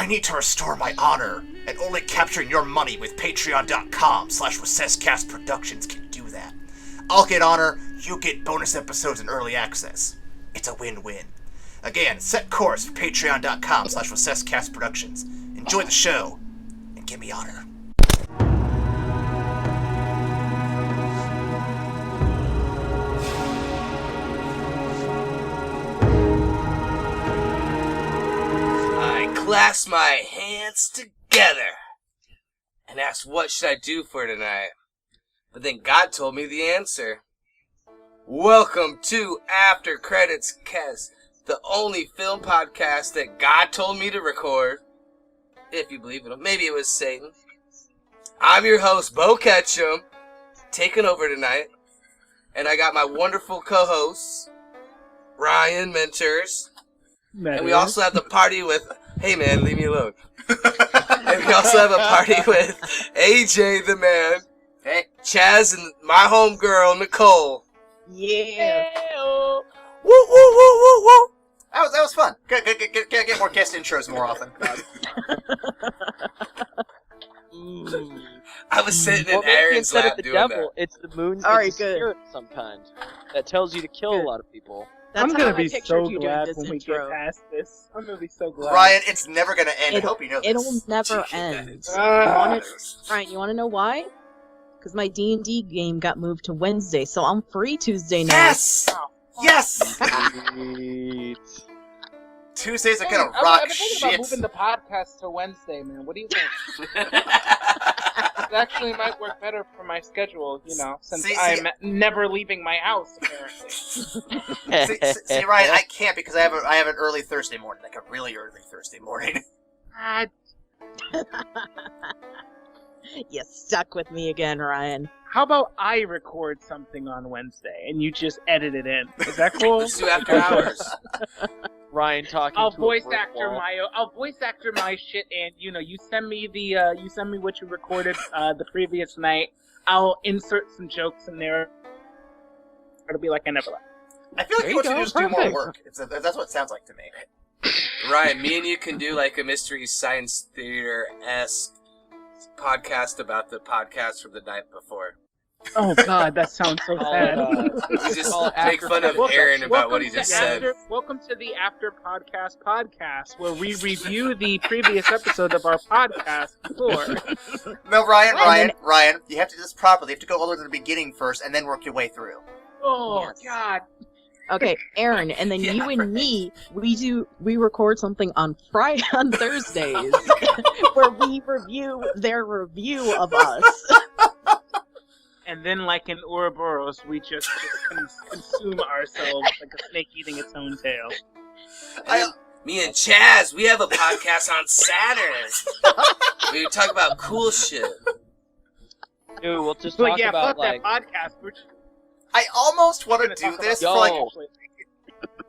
I need to restore my honor, and only capturing your money with patreon.com/RecessCastProductions can do that. I'll get honor, you get bonus episodes and early access. It's a win-win. Again, set course for patreon.com/RecessCastProductions. Enjoy the show, and give me honor. Clasp my hands together and asked what should I do for tonight. But then God told me the answer. Welcome to After Credits Cast, the only film podcast that God told me to record. If you believe it, maybe it was Satan. I'm your host, Bo Ketchum, taking over tonight. And I got my wonderful co-hosts, Ryan Mentors. And we also have the party with... Hey man, leave me alone. And we also have a party with AJ the man, hey, Chaz, and my homegirl Nicole. Yeah. Woo woo woo woo woo. That was fun. Get more guest intros more often. I was sitting in Aaron's lap doing devil, that. It's the moon. All right, it's a spirit of some kind that tells you to kill a lot of people. That's I'm gonna how be I pictured so you glad doing this when we intro. get past this. I'm gonna be so glad. Ryan, it's never gonna end. I hope you know this. It'll never end. Ryan, you want to know why? Because my D&D game got moved to Wednesday, so I'm free Tuesday night. Yes! Yes! Sweet. Tuesdays are Hey, gonna I've rock been thinking shit. about moving the podcast to Wednesday, man. What do you think? It actually might work better for my schedule, you know, since I'm never leaving my house, apparently. see, Ryan, I can't because I have an early Thursday morning, like a really early Thursday morning. You stuck with me again, Ryan. How about I record something on Wednesday and you just edit it in? Is that cool? Let's do after hours. Ryan talking. I'll to voice a brick actor wall. my shit, and you know, you send me what you recorded the previous night. I'll insert some jokes in there. It'll be like I never left. I feel like There you you want you to go, just do more perfect. work. That's what it sounds like to me. Ryan, me and you can do like a Mystery Science Theater-esque podcast about the podcast from the night before. Oh God, that sounds so sad. We just Call it make after fun of credits. Aaron about what he just said. Welcome to the After Podcast, where we review the previous episode of our podcast before. No, Ryan, you have to do this properly. You have to go all the way to the beginning first and then work your way through. Oh Yes. God. Okay, Aaron, and then Yeah, you and right. me, we record something on on Thursdays, where we review their review of us. And then, like in Ouroboros, we just consume ourselves like a snake eating its own tail. Me and Chaz, we have a podcast on Saturday. We talk about cool shit. Dude, we'll just But talk yeah, about fuck like. that podcast. We're just I almost want gonna to do talk this about for like. Yo.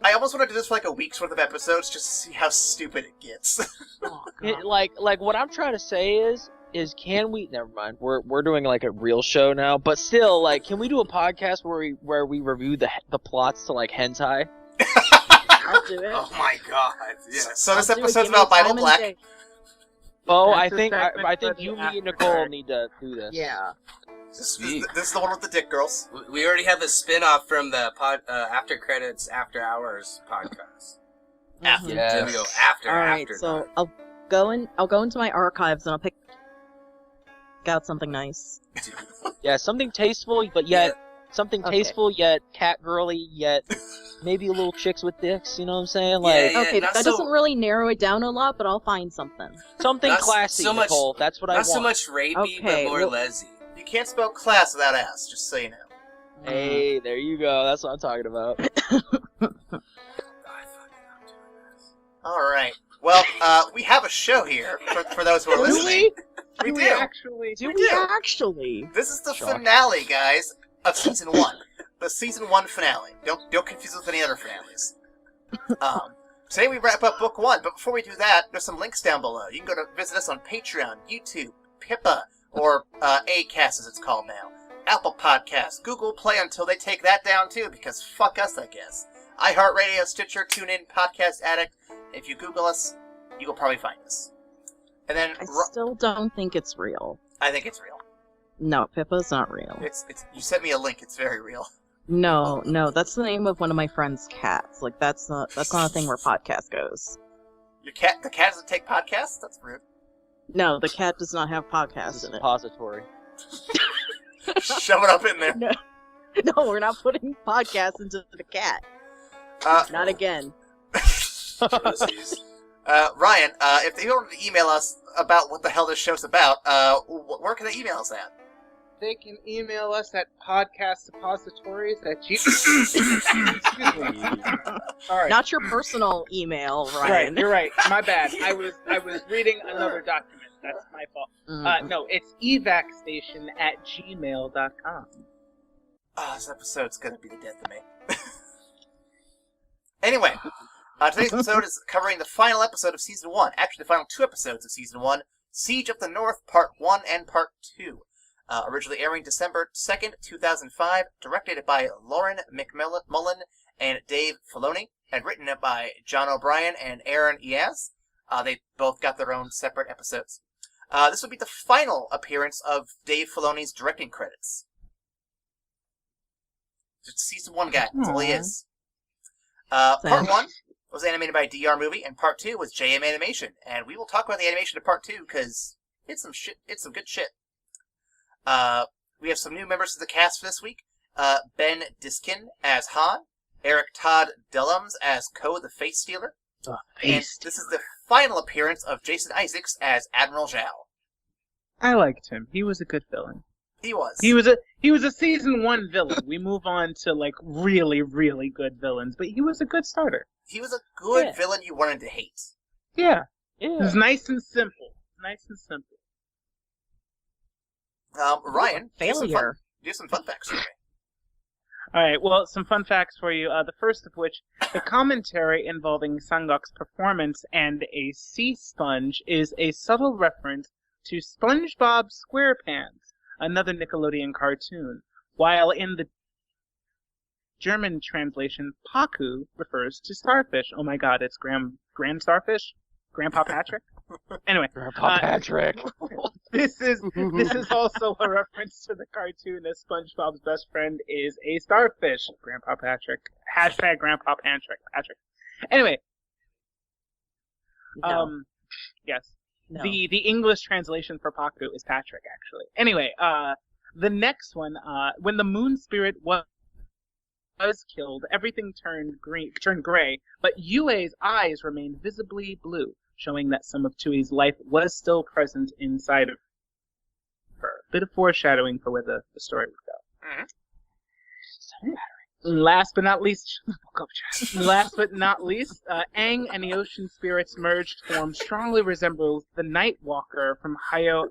I almost want to do this for like a week's worth of episodes just to see how stupid it gets. Oh, It, God. like what I'm trying to say is can we? Never mind. We're doing like a real show now, but still, like, can we do a podcast where we review the plots to like hentai? I'll do it. Oh my god. Yes. So this I'll do it. episode's Give me about Bible time and Black. day. Oh, That's I a think segment I for think the you, me, after and Nicole credits. need to do this. Yeah. Sweet. This is the one with the dick girls. We already have a spin-off from the After Credits After Hours podcast. Mhm. Yeah. Then we go after. All right, after so dark. I'll go into my archives and I'll pick out something nice. Yeah, something tasteful, but yet something Okay. tasteful yet cat girly yet maybe a little chicks with dicks. You know what I'm saying? Like Yeah, Okay, not that so- doesn't really narrow it down a lot, but I'll find something. something Not classy, so much- Nicole. That's what I Not want. so much rapey, Okay, but more well- lesy. You can't spell class without ass, just so you know. Hey, there you go. That's what I'm talking about. Alright. Well, we have a show here for those who are Do listening. Do we do. actually? Do We we do. actually? This is the Shock. finale, guys, of season 1. The season 1 finale. Don't confuse it with any other finales. Today we wrap up book 1, but before we do that, there's some links down below. You can go to visit us on Patreon, YouTube, Pippa, or Acast as it's called now. Apple Podcasts, Google Play until they take that down too, because fuck us, I guess. iHeartRadio, Stitcher, TuneIn, Podcast Addict. If you Google us, you will probably find us. And then I still don't think it's real. I think it's real. No, Pippa's not real. It's you sent me a link. It's very real. No, that's the name of one of my friend's cats. Like that's not a thing where podcast goes. The cat doesn't take podcasts? That's rude. No, the cat does not have podcasts It's a in it. suppository. Shove it up in there. No, we're not putting podcasts into the cat. Not again. Ryan, if they wanted to email us about what the hell this show's about, where can they email us at? They can email us at podcastdepositories@gmail. Excuse me. All right. Not your personal email, Ryan. Right, you're right. My bad. I was reading another document. That's my fault. No, it's evacstation@gmail.com. This episode's gonna be the death of me. Anyway, today's episode is covering the final episode of Season 1. Actually, the final 2 episodes of Season 1, Siege of the North, Part 1 and Part 2. Originally airing December 2nd, 2005, directed by Lauren McMullen and Dave Filoni, and written by John O'Brien and Aaron Eaz. They both got their own separate episodes. This would be the final appearance of Dave Filoni's directing credits. Just a Season 1 guy, that's all he is. Part 1 was animated by DR Movie, and Part 2 was JM Animation. And we will talk about the animation of Part 2, because it's some good shit. We have some new members of the cast for this week. Ben Diskin as Han, Eric Todd Dellums as Ko the Face Stealer, and this is the final appearance of Jason Isaacs as Admiral Zhao. I liked him. He was a good villain. He was. He was a Season 1 villain. We move on to like really, really good villains, but he was a good starter. He was a good villain you wanted to hate. Yeah. It was nice and simple. Nice and simple. Ryan, do Failure. some fun facts for me. All right, well, some fun facts for you. The first of which, the commentary involving Sangok's performance and a sea sponge is a subtle reference to SpongeBob SquarePants, another Nickelodeon cartoon, while in the German translation, Paku refers to starfish. Oh my god, it's Grand Starfish? Grandpa Patrick? Anyway, Grandpa Patrick. This is also a reference to the cartoon as SpongeBob's best friend is a starfish. Grandpa Patrick. Hashtag Grandpa Patrick. Anyway. No. Yes. No. The English translation for Paku is Patrick, actually. Anyway, the next one, when the moon spirit was killed, everything turned gray, but Yue's eyes remained visibly blue, showing that some of Tui's life was still present inside of her. Bit of foreshadowing for where the story would go. Last but not least, Aang and the ocean spirits merged form strongly resembles the Night Walker from God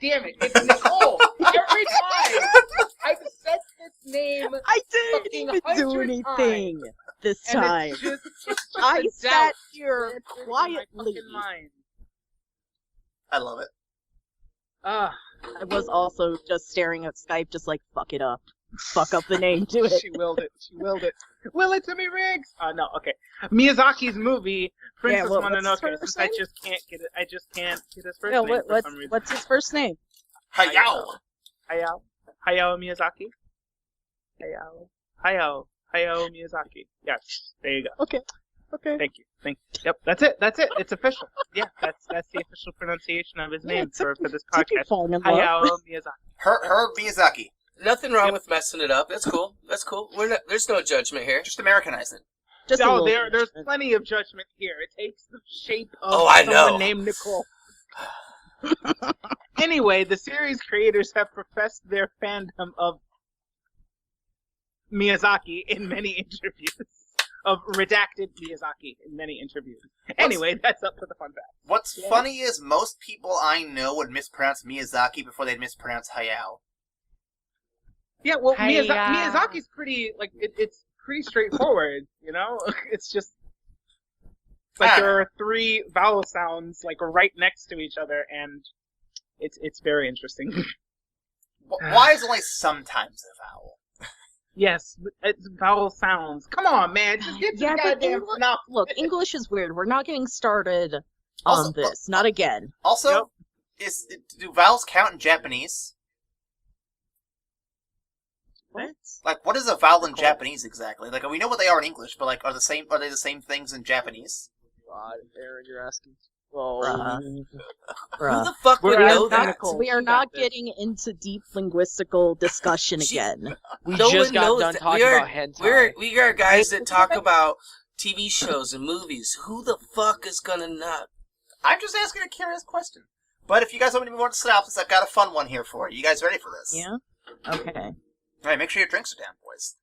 damn it! It's Nicole. Every time I've said this name, I didn't even do anything this time. I sat here quietly. I love it. I was also just staring at Skype, just like, fuck it up. Fuck up the name to it. She willed it. Will it to me, Riggs? No, okay. Miyazaki's movie, Princess Mononoke, since I just can't get his first name for some reason. What's his first name? Hayao Miyazaki? Hayao Miyazaki. Yes, there you go. Okay. Thank you. Yep, that's it. It's official. Yeah, that's the official pronunciation of his name for this podcast. Hayao Miyazaki. Herb Miyazaki. Nothing wrong with messing it up. That's cool. There's no judgment here. Just Americanize it. There's plenty of judgment here. It takes the shape of someone named Nicole. Anyway, the series creators have professed their fandom of Miyazaki in many interviews. Of redacted Miyazaki in many interviews. Anyway, that's up to the fun fact. What's funny is most people I know would mispronounce Miyazaki before they'd mispronounce Hayao. Yeah, well, Miyazaki's pretty, it's pretty straightforward, you know? It's just, there are 3 vowel sounds, right next to each other, and it's very interesting. Why is only sometimes a vowel? Yes, it's vowel sounds. Come on, man, just get to the goddamn... Look, English is weird. We're not getting started Also- this. Not again. Also, do vowels count in Japanese? What? Like, what is a vowel in Japanese exactly? Like, we know what they are in English, but like, are they the same things in Japanese? God, Aaron, you're asking. Well, Bruh. Who Bruh. the fuck would We know are that? not, we are not getting into deep linguistical discussion She- again. we No just one got knows done that. talking about hentai. We are guys that talk about TV shows and movies. Who the fuck is gonna know? I'm just asking a curious question. But if you guys want me to move on to synopsis, I've got a fun one here for you. You guys ready for this? Yeah? Okay. Alright, make sure your drinks are down, boys.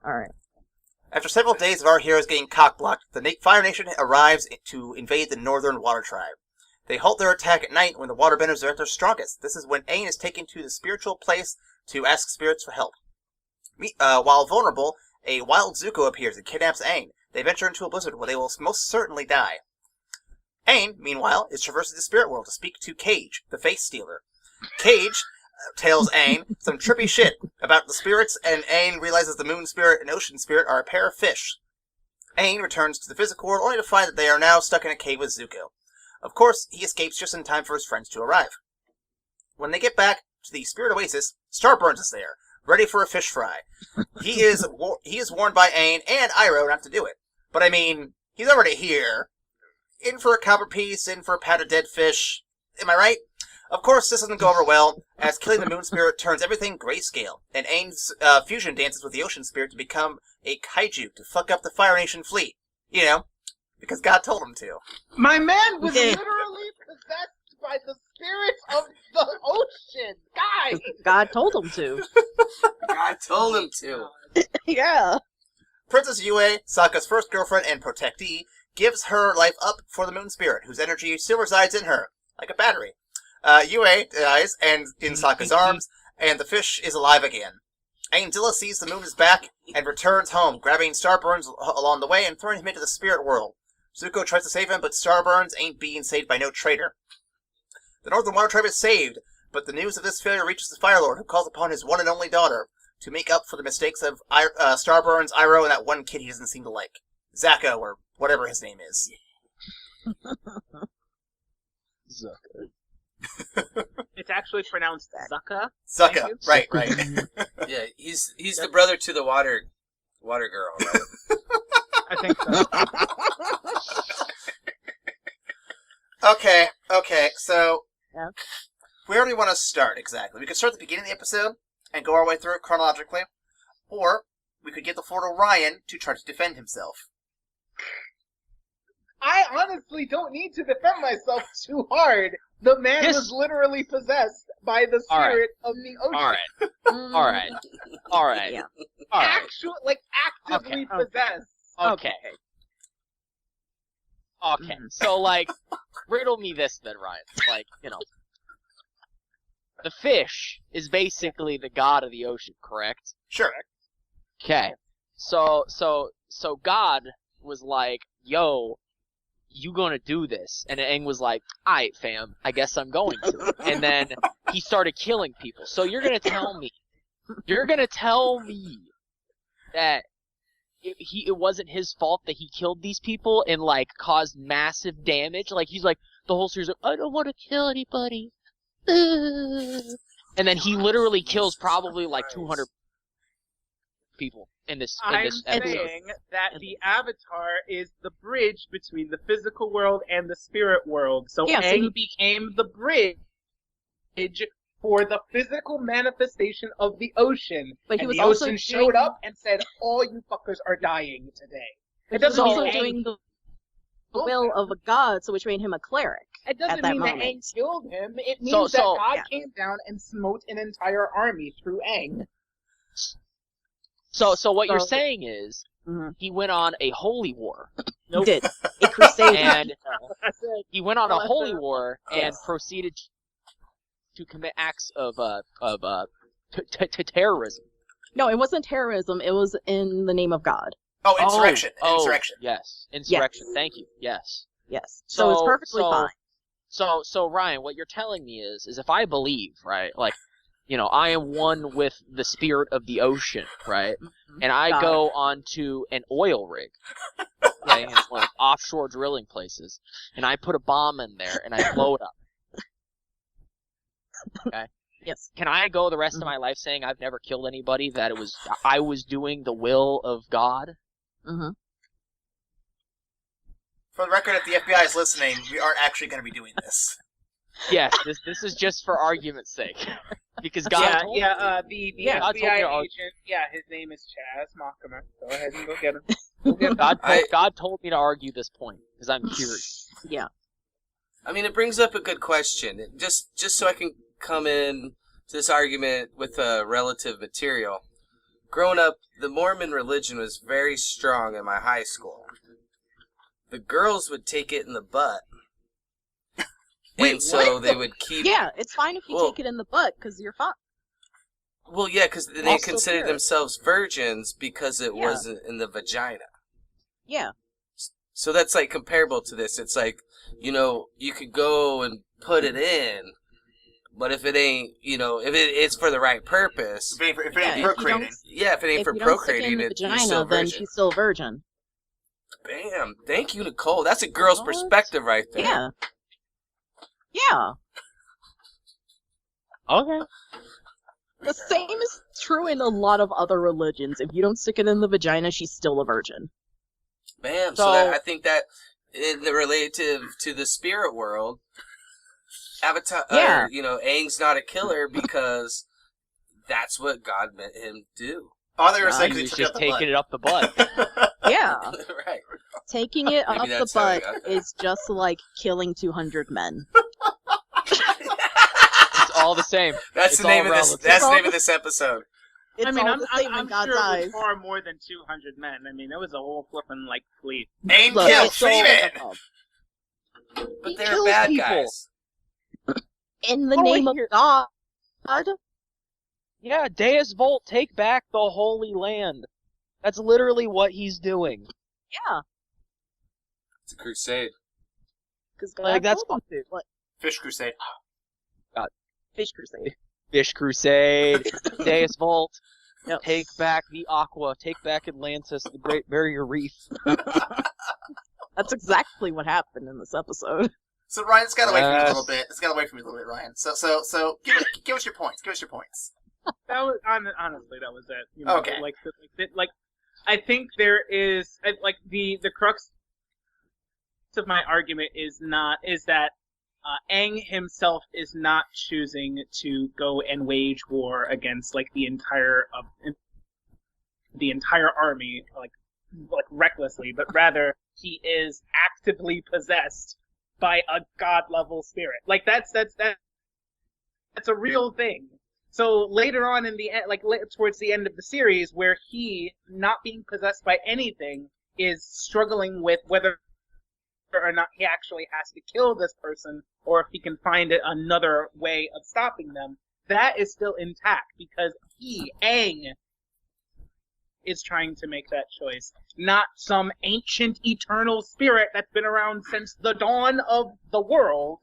Alright. After several days of our heroes getting cock-blocked, the Fire Nation arrives to invade the Northern Water Tribe. They halt their attack at night when the waterbenders are at their strongest. This is when Aang is taken to the spiritual place to ask spirits for help. While vulnerable, a wild Zuko appears and kidnaps Aang. They venture into a blizzard where they will most certainly die. Aang, meanwhile, is traversing the spirit world to speak to Cage, the face stealer. Cage tells Aang some trippy shit about the spirits, and Aang realizes the moon spirit and ocean spirit are a pair of fish. Aang returns to the physical world only to find that they are now stuck in a cave with Zuko. Of course, he escapes just in time for his friends to arrive. When they get back to the spirit oasis, Starburns is there, ready for a fish fry. He is warned by Aang and Iroh not to do it. But I mean, he's already here. In for a copper piece, in for a pat of dead fish. Am I right? Of course, this doesn't go over well, as killing the moon spirit turns everything grayscale, and Aang's fusion dances with the ocean spirit to become a kaiju to fuck up the Fire Nation fleet. You know, because God told him to. My man was Okay. literally possessed by the spirits of the ocean. Guys! God told him to. God told him to. Yeah. Princess Yue, Sokka's first girlfriend and protectee, gives her life up for the moon spirit, whose energy still resides in her, like a battery. Yue dies and in Sokka's arms, and the fish is alive again. Aangzilla sees the moon is back and returns home, grabbing Starburns along the way and throwing him into the spirit world. Zuko tries to save him, but Starburns ain't being saved by no traitor. The Northern Water Tribe is saved, but the news of this failure reaches the Fire Lord, who calls upon his one and only daughter to make up for the mistakes of Starburns, Iroh, and that one kid he doesn't seem to like. Zako, or whatever his name is. It's actually pronounced Zucka. Zucka, Thank you. right. Yeah, he's the brother to the water girl. Right? I think so. Okay, so Yeah. where do we want to start exactly? We could start at the beginning of the episode and go our way through it chronologically, or we could give the floor to Ryan to try to defend himself. I honestly don't need to defend myself too hard. The man Yes. was literally possessed by the All right. spirit of the ocean. Alright. Alright. Yeah. Alright. Actively Okay. possessed. Okay. Okay. So, like, riddle me this then, Ryan. Like, the fish is basically the god of the ocean, correct? Sure. Okay. So God was like, yo, you gonna do this? And Aang was like, aight, fam, I guess I'm going to. And then he started killing people. So you're gonna tell me that it wasn't his fault that he killed these people and, like, caused massive damage? Like, he's like, the whole series, like, I don't want to kill anybody. And then he literally kills probably, like, 200 people in this I'm episode. saying that the Avatar is the bridge between the physical world and the spirit world. So Yeah, so Aang became the bridge for the physical manifestation of the ocean. But he and was the also ocean doing- showed up and said, all you fuckers are dying today. It He was doesn't mean also Aang doing the will of a god, so which made him a cleric. It doesn't at that mean that moment. Aang killed him. It means So- that God yeah. came down and smote an entire army through Aang. So what you're So- saying is Mhm. he went on a holy war, He did. A crusade. and I said, he went on a Well, holy that's- war and Yes. proceeded to commit acts of terrorism. No, it wasn't terrorism. It was in the name of God. Oh, insurrection. Oh, Insurrection. yes, insurrection. Thank you. Yes. Yes. So it's perfectly fine. So Ryan, what you're telling me is if I believe, right, like, I am one with the spirit of the ocean, right, and I Got go onto an oil rig, okay, and it's one of offshore drilling places, and I put a bomb in there and I blow it up. Okay. Yes. Can I go the rest of my life saying I've never killed anybody, that I was doing the will of God? Mm-hmm. For the record, if the FBI is listening, we aren't actually going to be doing this. Yes, this is just for argument's sake. Because God told me. The God told me to FBI argue. agent, his name is Chaz Mockemer. Go ahead and go get him. Go get him. God told me to argue this point, because I'm curious. Yeah. I mean, it brings up a good question. Just so I can come in to this argument with relative material. Growing up, the Mormon religion was very strong in my high school. The girls would take it in the butt. And so they would keep... Yeah, it's fine if you take it in the butt, because you're fine. Well, yeah, because they Also considered pure. themselves virgins because it wasn't in the vagina. Yeah. So that's like comparable to this. It's like, you could go and put it in, but if it ain't, if it's for the right purpose... If it ain't procreating. If it ain't for procreating, you're still you're vagina, still a then virgin. she's still a virgin. Bam. Thank you, Nicole. That's a girl's What? perspective right there. Yeah. Yeah. Okay. The same is true in a lot of other religions. If you don't stick it in the vagina, she's still a virgin. Bam. So- So that, I think that in the relative to the spirit world, Avatar, Yeah. Aang's not a killer because that's what God meant him to do. Oh, they were Nah, saying He he was took just out the taking butt. it up the butt. Yeah. Right. Taking it Maybe up the that's how he butt got that. is just like killing 200 men. It's all the same. That's It's the name all of this. relative. That's the It's name all of this episode. It's I mean, all I'm the same in God's sure it eyes. was far more than 200 men. I mean, it was a whole flipping, fleet. Aim Look, kill, it's all female! above. But He they're kills bad people. guys. In the Oh, name of here- God. Yeah, Deus Volt, take back the Holy Land. That's literally what he's doing. Yeah. It's a crusade. Because Like, that's told him to. What? Fish Crusade. Fish Crusade. Fish Crusade, Deus Volt, Yep. take back the Aqua, take back Atlantis, the Great Barrier Reef. That's exactly what happened in this episode. So Ryan, it's got away from me a Yes. little bit. It's got away from me a little bit, Ryan. So give us your points. Give us your points. That was honestly, that was it. Okay. I think there is the crux of my argument is that Aang himself is not choosing to go and wage war against the entire army recklessly, but rather he is actively possessed by a god level spirit. That's a real thing. So later on in the end, towards the end of the series, where he, not being possessed by anything, is struggling with whether or not he actually has to kill this person, or if he can find another way of stopping them, that is still intact, because he, Aang, is trying to make that choice, not some ancient eternal spirit that's been around since the dawn of the world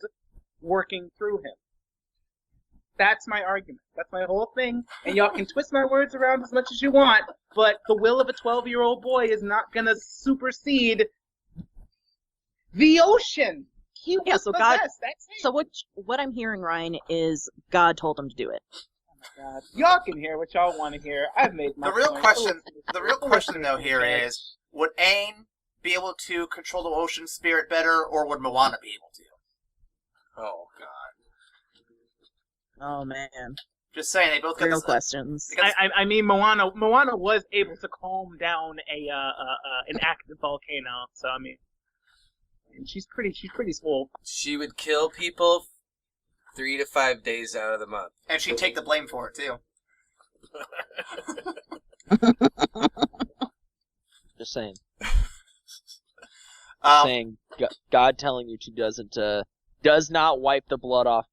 working through him. That's my argument. That's my whole thing. And y'all can twist my words around as much as you want, but the will of a 12-year-old boy is not going to supersede the ocean. He was so God- possessed. That's it. So what I'm hearing, Ryan, is God told him to do it. God. Y'all can hear what y'all want to hear. I've made my The real point. question though here is, would Aang be able to control the ocean spirit better, or would Moana be able to? Oh God. Oh man, Just saying, they both got real this. questions. I mean, Moana was able to calm down an active volcano. So I mean, she's pretty swole. She would kill people 3 to 5 days out of the month. And she'd take the blame for it too. Just saying. Um, Saying God telling you to does not wipe the blood off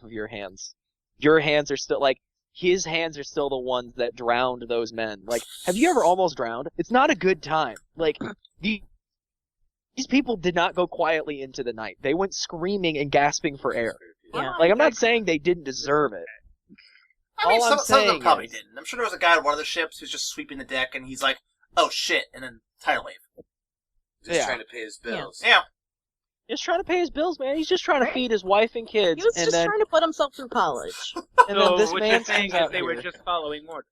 of your hands. Your hands are still his hands are still the ones that drowned those men. Have you ever almost drowned? It's not a good time. These people did not go quietly into the night. They went screaming and gasping for air. Yeah. I'm not saying they didn't deserve it. I mean, all I'm some of them saying probably is- didn't. I'm sure there was a guy on one of the ships who's just sweeping the deck, and he's like, "Oh shit!" and then tidal wave. Just trying to pay his bills. Yeah. He's trying to pay his bills, man. He's just trying to feed his wife and kids. He was and just then, trying to put himself through college. and So then this what man you're saying comes is out they were here. just following orders.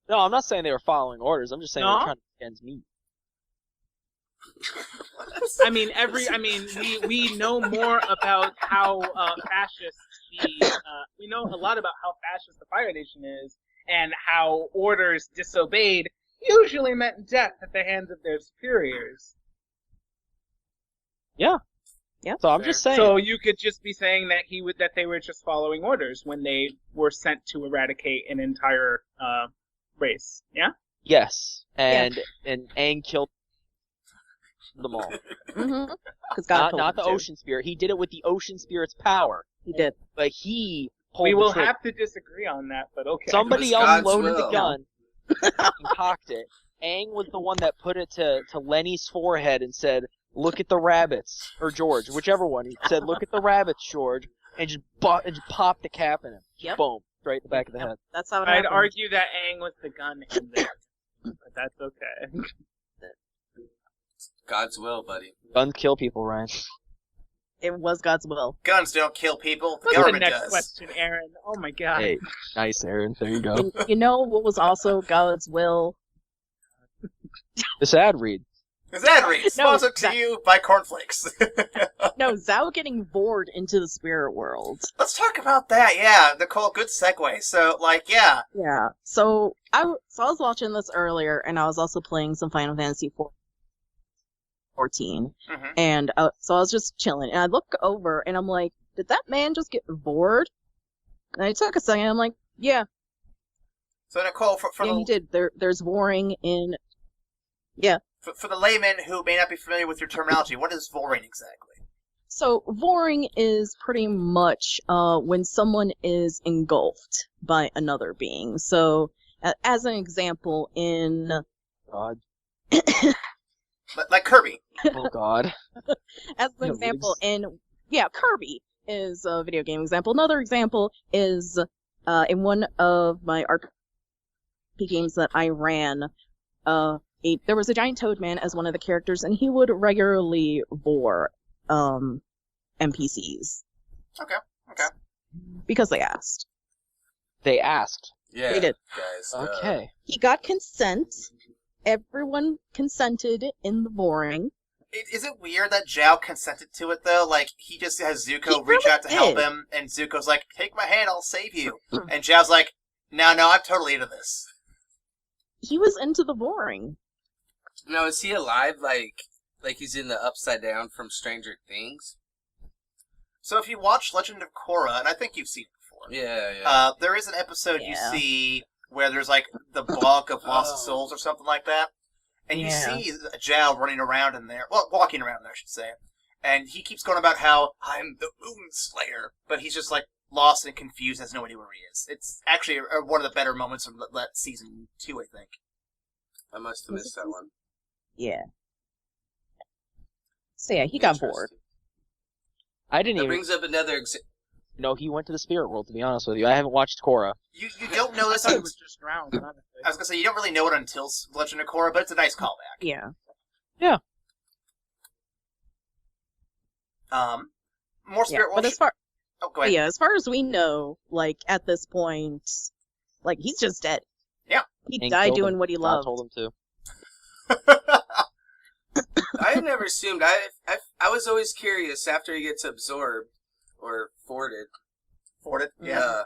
No, I'm not saying they were following orders. I'm just saying they No? were trying to make ends meet. We know more about how fascist we know a lot about how fascist the Fire Nation is, and how orders disobeyed usually meant death at the hands of their superiors. Yeah. So I'm just saying. So you could just be saying that they were just following orders when they were sent to eradicate an entire race. Yeah. Yes, and Aang killed them all. Mm-hmm. Because God told Not him the to. Ocean Spirit. He did it with the Ocean Spirit's power. He did. But he pulled We the will trigger. have to disagree on that, but okay. Somebody It was else God's loaded will. the gun and cocked it. Aang was the one that put it to Lenny's forehead and said, "Look at the rabbits," or George, whichever one. He said, "Look at the rabbits, George," and just popped the cap in him. Yep. Boom, straight in the back of the head. That's how it I'd happened. argue that Aang was the gun in there, but that's okay. God's will, buddy. Guns kill people, Ryan. It was God's will. Guns don't kill people. The What's the government next does. question, Aaron? Oh my god. Hey, nice, Aaron. There you go. And you know what was also God's will? This ad read. Is that read? Sponsored to that- you by Cornflakes. No, Zhao getting bored into the spirit world. Let's talk about that. Yeah, Nicole, good segue. So, yeah. Yeah. So I was watching this earlier, and I was also playing some Final Fantasy 14. Mm-hmm. And so I was just chilling, and I look over, and I'm like, did that man just get bored? And I took a second, and I'm like, yeah, So, Nicole, for he did. There's warring in... For the layman who may not be familiar with your terminology, what is voring exactly? So, warring is pretty much when someone is engulfed by another being. So, as an example, in... God. Like Kirby. Oh, God. As an No, example, Kirby is a video game example. Another example is in one of my RPG games that I ran, there was a giant toad man as one of the characters, and he would regularly bore NPCs. Okay. Because they asked. They asked. Yeah, They did. guys. Okay. He got consent. Everyone consented in the boring. Is it weird that Zhao consented to it, though? Like, he just has Zuko He reach really out to help did. him, and Zuko's like, take my hand, I'll save you. And Zhao's like, no, I'm totally into this. He was into the boring. No, is he alive? Like he's in the Upside Down from Stranger Things? So if you watch Legend of Korra, and I think you've seen it before, Yeah. there is an episode you Yeah. see where there's like the bog of lost Oh. souls or something like that, and you Yeah. see Zhao running around in there, well, walking around there, I should say, and he keeps going about how I'm the Moon Slayer, but he's just like lost and confused, has no idea where he is. It's actually one of the better moments from that season 2, I think. I must have missed that one. Yeah. So yeah, he got Interesting. bored. I didn't That even brings up another know he went to the spirit world, to be honest with you. I haven't watched Korra. You don't know this. I thought it was just drowned, honestly. I was gonna say you don't really know it until Legend of Korra, but it's a nice callback. Yeah. More Yeah. spirit But as far go ahead. as far as we know, like at this point, like he's just dead. Yeah. He Hank died killed doing him. what he God loved. told him to. I had never assumed. I was always curious after he gets absorbed or forded. Forded. Yeah.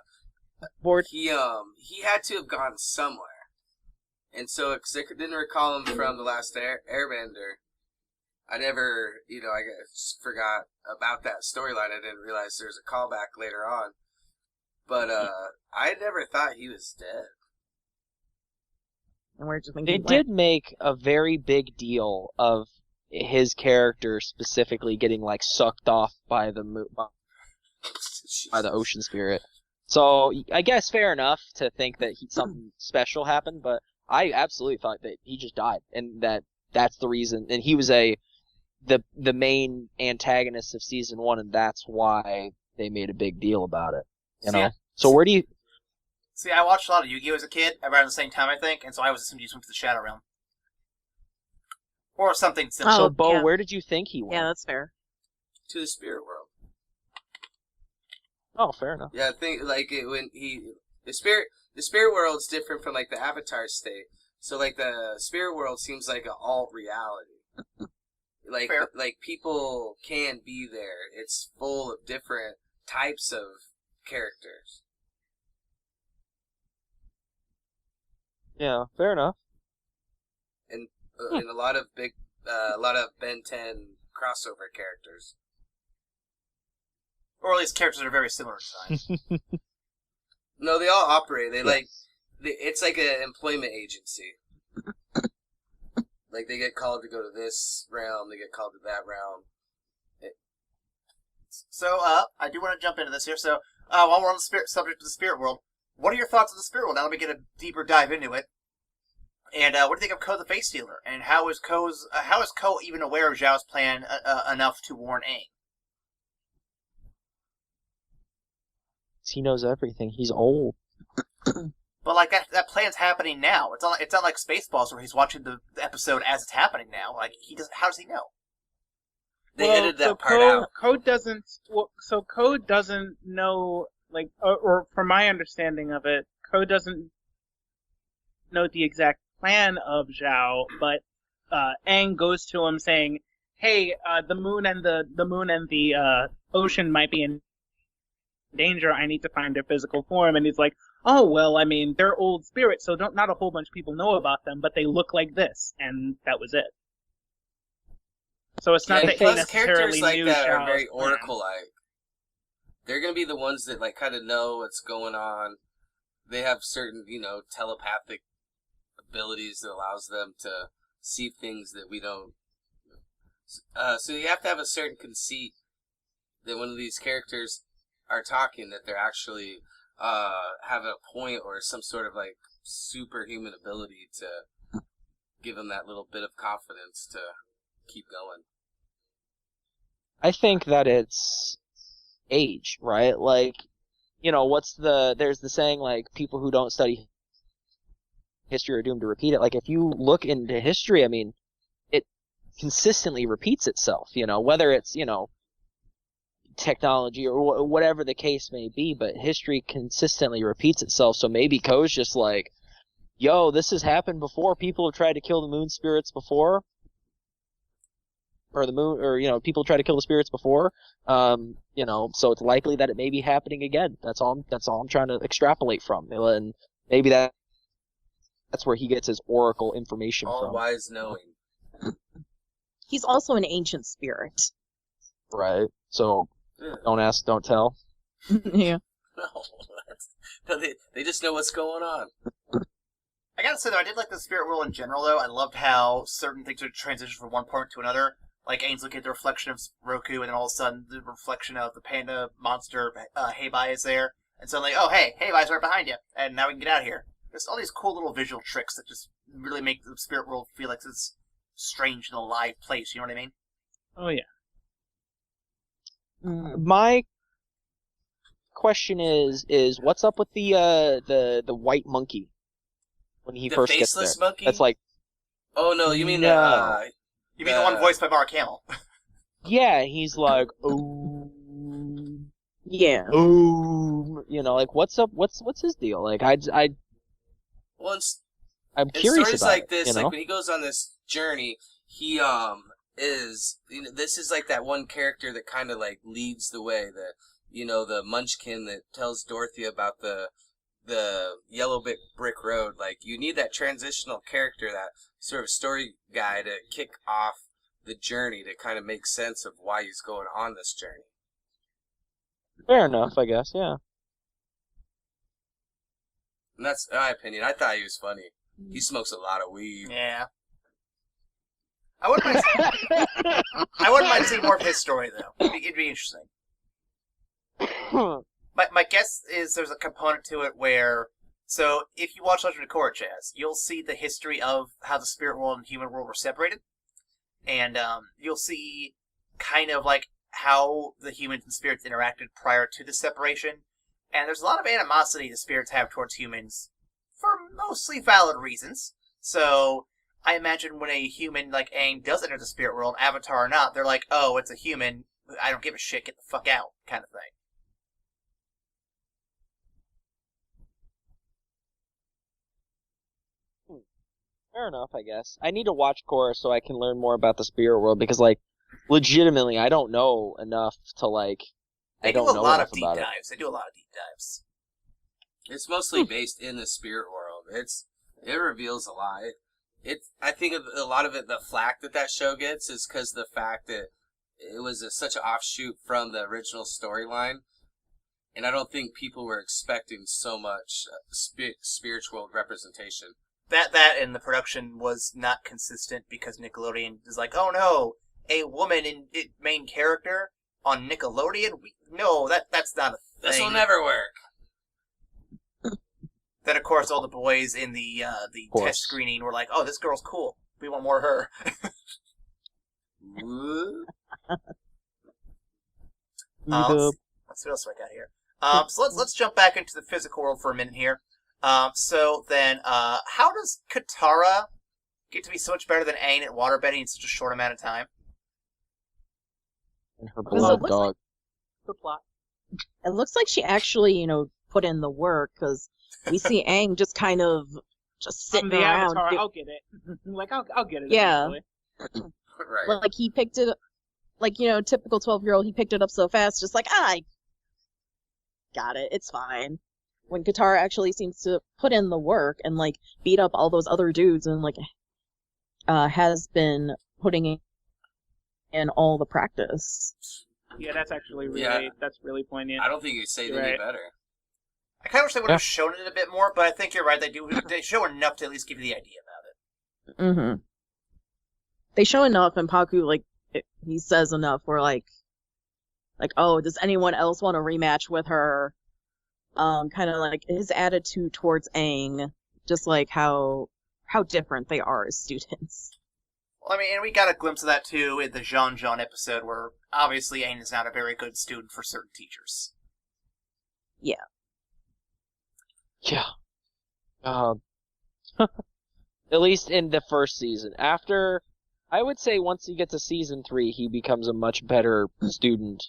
Bored. He had to have gone somewhere, and so because I didn't recall him from the last Airbender, I never, I just forgot about that storyline. I didn't realize there was a callback later on, but I never thought he was dead. And we're just They thinking, did make a very big deal of his character specifically getting like sucked off by the ocean spirit. So I guess fair enough to think that something special happened, but I absolutely thought that he just died, and that's the reason. And he was the main antagonist of season 1, and that's why they made a big deal about it. You know. So where do you? See, I watched a lot of Yu-Gi-Oh as a kid, around the same time, I think, and so I was assumed he just went to the Shadow Realm. Or something similar. So, Oh, Bo, yeah. where did you think he went? Yeah, that's fair. To the spirit world. Oh, fair enough. Yeah, I think like the spirit world's different from like the avatar state. So like the spirit world seems like an alt reality. Like Fair. like people can be there. It's full of different types of characters. Yeah, fair enough. And a lot of Ben 10 crossover characters. Or at least characters that are very similar in design. No, they all operate. They Yes. it's like an employment agency. Like they get called to go to this realm, they get called to that realm. So, I do want to jump into this here. So, while we're on the subject of the spirit world, what are your thoughts on the spirit world? Now let me get a deeper dive into it. And what do you think of Ko the Face Stealer? And how is Ko even aware of Zhao's plan enough to warn Aang? He knows everything. He's old. But like that plan's happening now. It's not like Spaceballs where he's watching the episode as it's happening now. Like how does he know? They edited that part out. Code doesn't. So Code doesn't know, like, or from my understanding of it, Code doesn't know the exact plan of Zhao, but Aang goes to him saying, "Hey, the moon and the ocean might be in danger. I need to find their physical form." And he's like, "Oh well, I mean, they're old spirits, so not a whole bunch of people know about them, but they look like this," and that was it. So it's not that he plus necessarily characters like knew that are Zhao's very plan. Oracle-like. They're gonna be the ones that like kind of know what's going on. They have certain, telepathic abilities that allows them to see things that we don't. So you have to have a certain conceit that when these characters are talking, that they're actually have a point or some sort of like superhuman ability to give them that little bit of confidence to keep going. I think that it's age, right? Like, there's the saying, like, people who don't study history are doomed to repeat it. Like, if you look into history, I mean, it consistently repeats itself, whether it's, technology or whatever the case may be, but history consistently repeats itself. So maybe Ko's just like, yo, this has happened before. People have tried to kill the moon spirits before. Or the moon, or, people try to kill the spirits before. So it's likely that it may be happening again. That's all I'm trying to extrapolate from. And maybe that's where he gets his oracle information All from. wise knowing. He's also an ancient spirit. Right. So, don't ask, don't tell. Yeah. No, they just know what's going on. I gotta say though, I did like the spirit world in general though. I loved how certain things would transition from one part to another. Like Aang's looking at the reflection of Roku, and then all of a sudden the reflection of the panda monster Heibai is there, and suddenly, oh hey, Heibai's right behind you, and now we can get out of here. There's all these cool little visual tricks that just really make the spirit world feel like it's strange and alive place. You know what I mean? Oh yeah. My question is what's up with the white monkey when he The first gets there? faceless monkey? That's like, Oh no, you mean No. You mean the one voiced by Mark Hamill? yeah, he's like, oh, Yeah. like what's up? What's his deal? Like, once I'm in curious stories about like it, this, like when he goes on this journey, he is this is like that one character that kind of like leads the way. The Munchkin that tells Dorothy about the yellow brick road. Like you need that transitional character, that sort of story guy to kick off the journey to kind of make sense of why he's going on this journey. Fair enough, I guess. Yeah. And that's my opinion. I thought he was funny. He smokes a lot of weed. Yeah. I wouldn't mind seeing more of his story though. It'd be interesting. My guess is there's a component to it where, so if you watch Legend of Korra, Chaz, you'll see the history of how the spirit world and human world were separated, and you'll see kind of like how the humans and spirits interacted prior to the separation, and there's a lot of animosity the spirits have towards humans for mostly valid reasons. So I imagine when a human like Aang does enter the spirit world, Avatar or not, they're like, oh, it's a human. I don't give a shit. Get the fuck out, kind of thing. Fair enough, I guess. I need to watch Korra so I can learn more about the spirit world because, like, legitimately, I don't know enough to, like, They do a lot of deep dives. They do a lot of deep dives. It's mostly based in the spirit world. It reveals a lot. I think a lot of it, the flack that show gets is because of the fact that it was such an offshoot from the original storyline, and I don't think people were expecting so much spiritual representation. That and the production was not consistent because Nickelodeon is like, oh no, a woman in main character on Nickelodeon? No, that's not a thing. This will never work. Then of course all the boys in the test screening were like, oh, this girl's cool. We want more of her. Let's see what else I got here. So let's jump back into the physical world for a minute here. So then, how does Katara get to be so much better than Aang at waterbending in such a short amount of time? And her beloved dog. The plot. It looks like she actually, put in the work, because we see Aang just kind of just sitting I'm the around. Avatar, I'll get it. Like, I'll get it Yeah. eventually. Right. Like, he picked it up, like, typical 12-year-old, he picked it up so fast, just like, I got it, it's fine. When Katara actually seems to put in the work and, like, beat up all those other dudes and, like, has been putting in all the practice. Yeah, that's actually that's really poignant. I don't think you say it any better. I kind of wish they would have shown it a bit more, but I think you're right. They show enough to at least give you the idea about it. Mm-hmm. They show enough, and Paku, he says enough where, like, oh, does anyone else want to rematch with her? Kind of like his attitude towards Aang, just like how different they are as students. Well, I mean, and we got a glimpse of that too in the Jean episode, where obviously Aang is not a very good student for certain teachers. Yeah. Yeah. At least in the first season. After, I would say once you get to season 3, he becomes a much better student.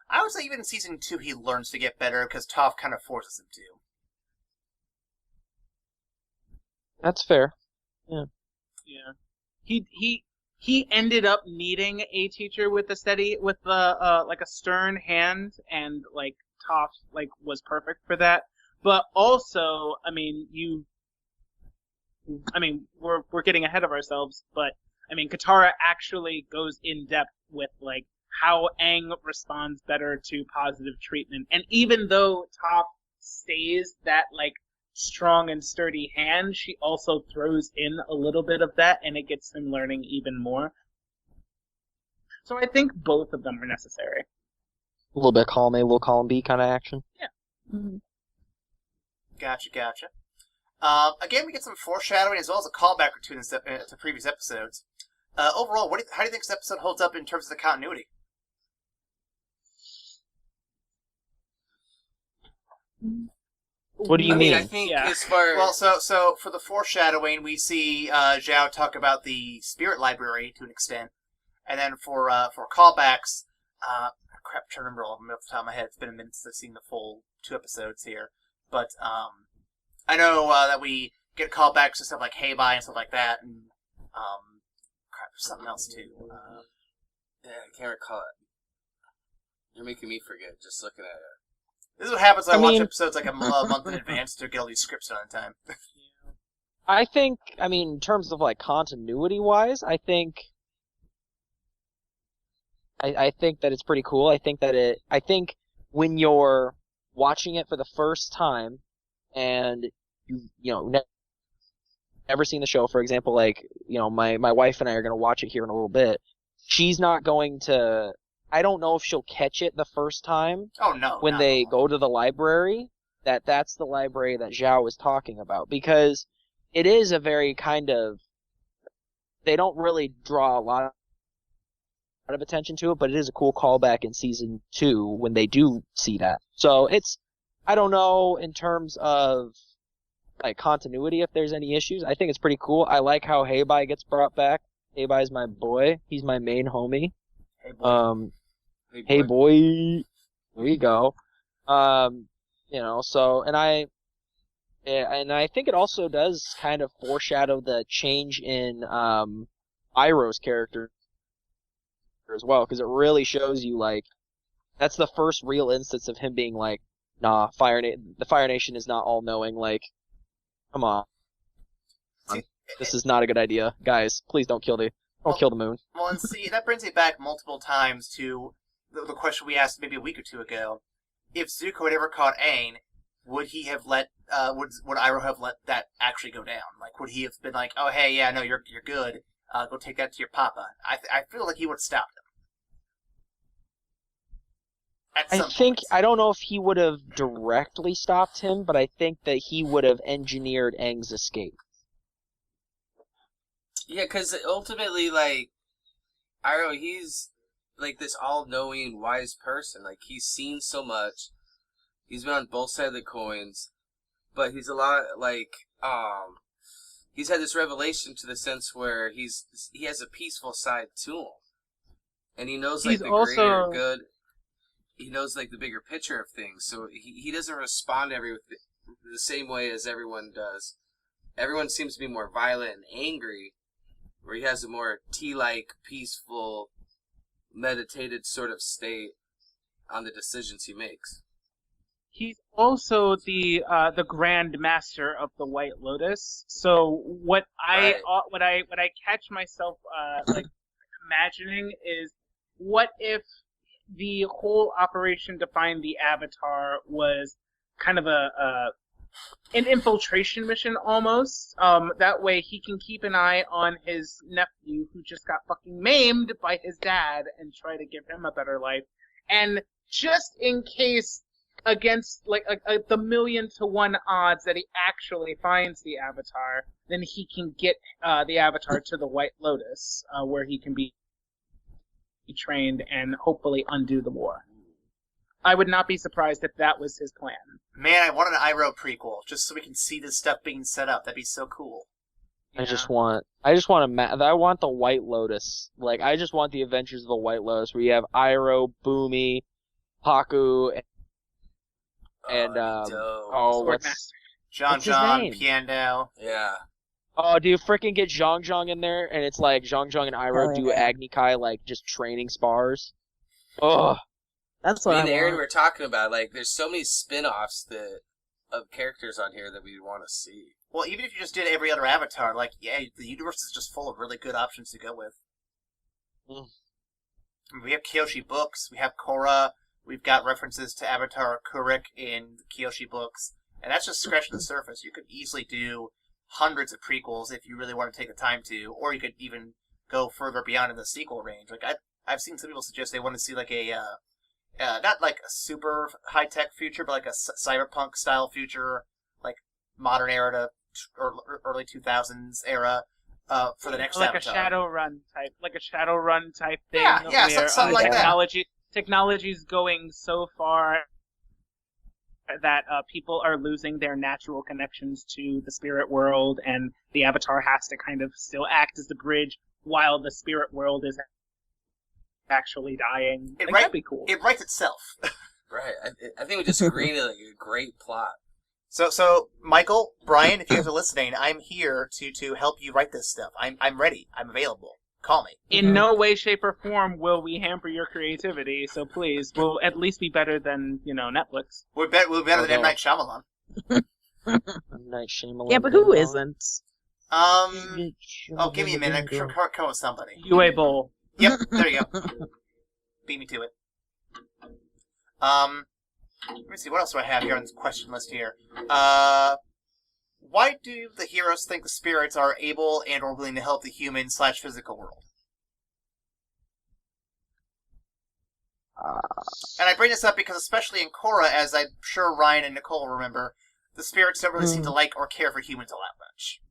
I would say even in season 2 he learns to get better because Toph kind of forces him to. That's fair. Yeah. Yeah. He ended up needing a teacher with a stern hand, and like Toph was perfect for that. But also, we're getting ahead of ourselves, but Katara actually goes in depth with how Aang responds better to positive treatment. And even though Toph stays that strong and sturdy hand, she also throws in a little bit of that, and it gets him learning even more. So I think both of them are necessary. A little bit column A, a little column B kind of action. Yeah. Mm-hmm. Gotcha. Again, we get some foreshadowing as well as a callback or two to previous episodes. Overall, how do you think this episode holds up in terms of the continuity? What do you mean? I think as far so for the foreshadowing, we see Zhao talk about the spirit library to an extent, and then for callbacks, I'm trying to remember all of them off the top of my head. It's been a minute since I've seen the full 2 episodes here, but I know that we get callbacks to stuff like Hey Bye and stuff like that, and there's something else too. Yeah, I can't recall it. You're making me forget just looking at it. This is what happens when I watch episodes a month in advance to get all these scripts done in time. I think, in terms of continuity-wise, I think that it's pretty cool. I think when you're watching it for the first time and you've never seen the show, for example, my wife and I are going to watch it here in a little bit. She's not going to, I don't know if she'll catch it the first time. Oh no. When they go to the library, that's the library that Zhao was talking about, because it is a very kind of, they don't really draw a lot of attention to it, but it is a cool callback in season 2 when they do see that. So I don't know in terms of like continuity if there's any issues. I think it's pretty cool. I like how Heibai gets brought back. Heibai's my boy. He's my main homie. Hey, boy. Hey boy. There you go. So and I think it also does kind of foreshadow the change in Iroh's character as well, because it really shows you like that's the first real instance of him being like, nah, the Fire Nation is not all knowing. Like, come on, this is not a good idea, guys. Please don't kill the moon. Well, and see, that brings me back multiple times to the question we asked maybe a week or two ago. If Zuko had ever caught Aang, would he have would Iroh have let that actually go down? Like, would he have been like, oh, hey, yeah, no, you're good. Go take that to your papa. I feel like he would have stopped him. I don't know if he would have directly stopped him, but I think that he would have engineered Aang's escape. Yeah, because ultimately, like, Iroh, he's like this all-knowing, wise person. Like, he's seen so much. He's been on both sides of the coins, but he's a lot like he's had this revelation to the sense where he has a peaceful side to him, and he knows like greater good. He knows like the bigger picture of things, so he doesn't respond to everything the same way as everyone does. Everyone seems to be more violent and angry, where he has a more tea-like, peaceful, meditated sort of state on the decisions he makes. He's also the Grand Master of the White Lotus. So what I catch myself like imagining is, what if the whole operation to find the Avatar was kind of an infiltration mission almost. That way he can keep an eye on his nephew who just got fucking maimed by his dad and try to give him a better life. And just in case, against like the 1,000,000 to 1 odds that he actually finds the Avatar, then he can get the Avatar to the White Lotus, where he can be trained and hopefully undo the war. I would not be surprised if that was his plan. Man, I want an Iroh prequel just so we can see this stuff being set up. That'd be so cool. Yeah. I want the White Lotus. Like, I just want the Adventures of the White Lotus, where you have Iroh, Boomy, Haku, and what's John, Piando. Yeah. Oh, do you freaking get Zhang in there, and it's like Zhang and Iroh do Agni Kai, like, just training spars? Ugh. That's what Me I and Aaron want. were talking about, like, there's so many spin-offs of characters on here that we want to see. Well, even if you just did every other Avatar, like, yeah, the universe is just full of really good options to go with. We have Kyoshi books, we have Korra, we've got references to Avatar Kurik in the Kyoshi books, and that's just scratching the surface. You could easily do hundreds of prequels if you really want to take the time to, or you could even go further beyond in the sequel range. Like, I've seen some people suggest they want to see like a not like a super high-tech future, but like a cyberpunk-style future, like modern era to early 2000s era for the next like Avatar. a Shadowrun type thing. Yeah, where, something like that. Technology's going so far that people are losing their natural connections to the spirit world, and the Avatar has to kind of still act as the bridge while the spirit world is actually dying. That'd be cool. It writes itself. Right. I think we just agreed on like a great plot. So Michael, Brian, if you guys are listening, I'm here to help you write this stuff. I'm ready. I'm available. Call me. In no way, shape, or form will we hamper your creativity, so please, we'll at least be better than, Netflix. We're better than M. Night Shyamalan. M. Night Shyamalan. Yeah, but who isn't? Give me a minute. Come with somebody. UA Bowl. Yep, there you go. Beat me to it. Let me see, what else do I have here on this question list here? Why do the heroes think the spirits are able and or willing to help the human/physical world? And I bring this up because, especially in Korra, as I'm sure Ryan and Nicole remember, the spirits don't really seem to like or care for humans all that much.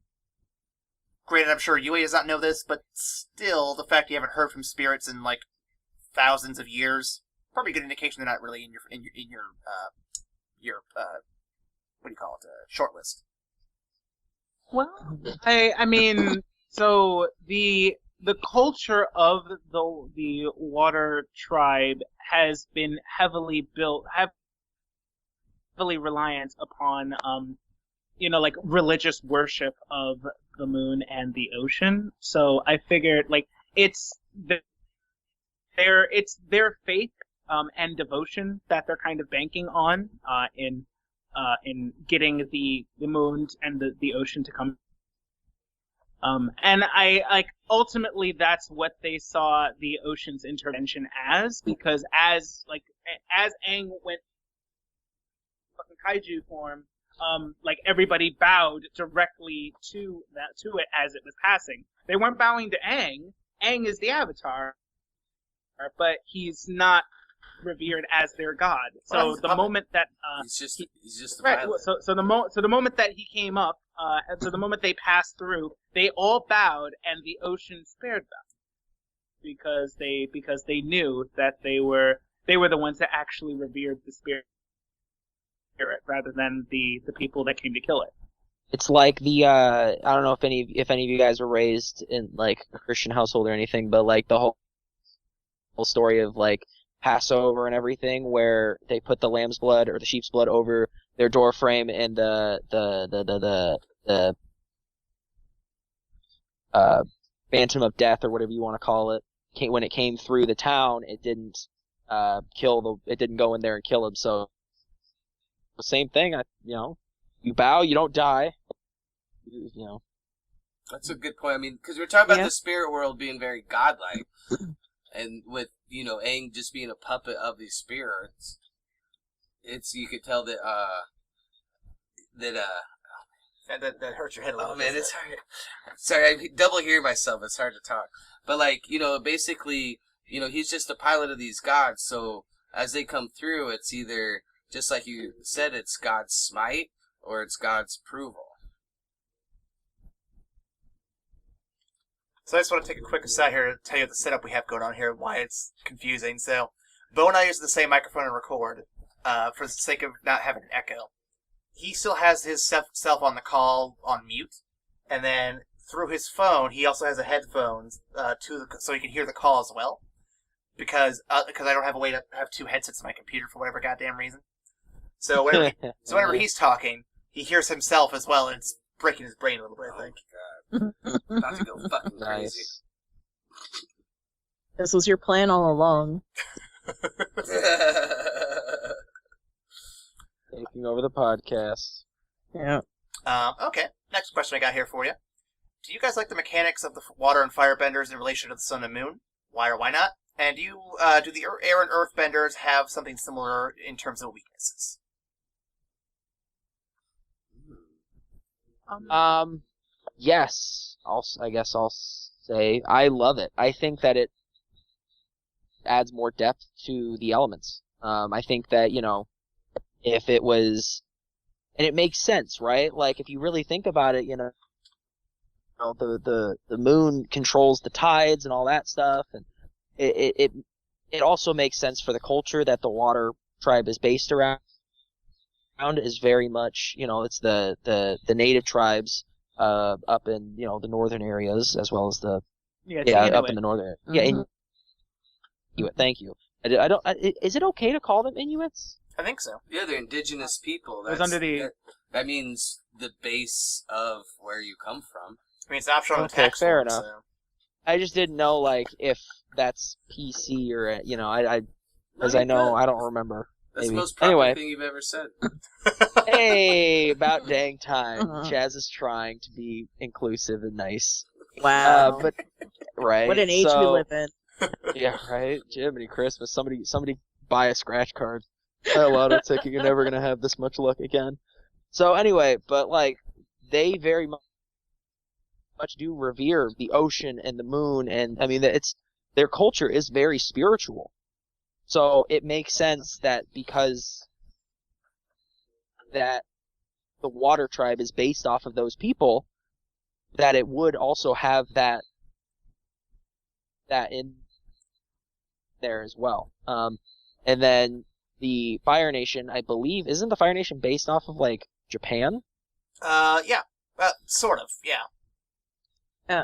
Granted, I'm sure Yui does not know this, but still, the fact you haven't heard from spirits in like thousands of years, probably a good indication they're not really in your what do you call it, short list. Well, I mean, so the culture of the water tribe has been heavily reliant upon like religious worship of the moon and the ocean. So I figured like it's their faith and devotion that they're kind of banking on in getting the moon and the ocean to come. And I like ultimately that's what they saw the ocean's intervention as, because as Aang went fucking kaiju form, like everybody bowed directly to it as it was passing. They weren't bowing to Aang. Aang is the Avatar, but he's not revered as their god. So the moment that he's just the right, pilot. so the moment that he came up, so the moment they passed through, they all bowed, and the ocean spared them because they knew that they were the ones that actually revered the spirit rather than the people that came to kill it. It's like the I don't know if any of you guys were raised in like a Christian household or anything, but like the whole story of like Passover and everything, where they put the lamb's blood or the sheep's blood over their door frame, and the phantom of death or whatever you want to call it, when it came through the town, it didn't it didn't go in there and kill him. So the same thing, you bow, you don't die. That's a good point. I mean, because we're talking about the spirit world being very godlike, and with Aang just being a puppet of these spirits, you could tell that that hurts your head a little. Oh man, it's hard. Sorry, I double hear myself. It's hard to talk. But like basically, he's just a pilot of these gods. So as they come through, it's either just like you said, it's God's smite or it's God's approval. So I just want to take a quick aside here to tell you the setup we have going on here, why it's confusing. So Bo and I use the same microphone and record for the sake of not having an echo. He still has his self on the call on mute, and then through his phone, he also has a headphones so he can hear the call as well. Because I don't have a way to have two headsets in my computer for whatever goddamn reason. So whenever he's talking, he hears himself as well, and it's breaking his brain a little bit, I think. About to go fucking crazy. Nice. This was your plan all along. Taking over the podcast. Yeah. Okay, next question I got here for you. Do you guys like the mechanics of the water and firebenders in relation to the sun and moon? Why or why not? And do the air and earth benders have something similar in terms of weaknesses? Yes. I guess I'll say I love it. I think that it adds more depth to the elements. I think that, if it was, and it makes sense, right? Like if you really think about it, the moon controls the tides and all that stuff, and it also makes sense for the culture that the water tribe is based around. Is very much, it's the native tribes up in the northern areas, as well as the up in the northern Inuit. Thank you. I don't. Is it okay to call them Inuits? I think so. Yeah, they're indigenous people. That means the base of where you come from. I mean, it's optional on Okay, tax fair form, enough. So. I just didn't know, like, if that's PC or because I know I don't remember. That's Maybe. the most proper Anyway. thing you've ever said. Hey, about dang time. Chaz is trying to be inclusive and nice. Wow. But right. What an age we live in. Yeah, right. Jiminy Christmas. Somebody buy a scratch card. A lotto ticket. You're never gonna have this much luck again. So anyway, but like they very much do revere the ocean and the moon, and I mean their culture is very spiritual. So it makes sense that because that the water tribe is based off of those people, that it would also have that in there as well. And then the Fire Nation, I believe, isn't the Fire Nation based off of like Japan? Yeah. Sort of, yeah.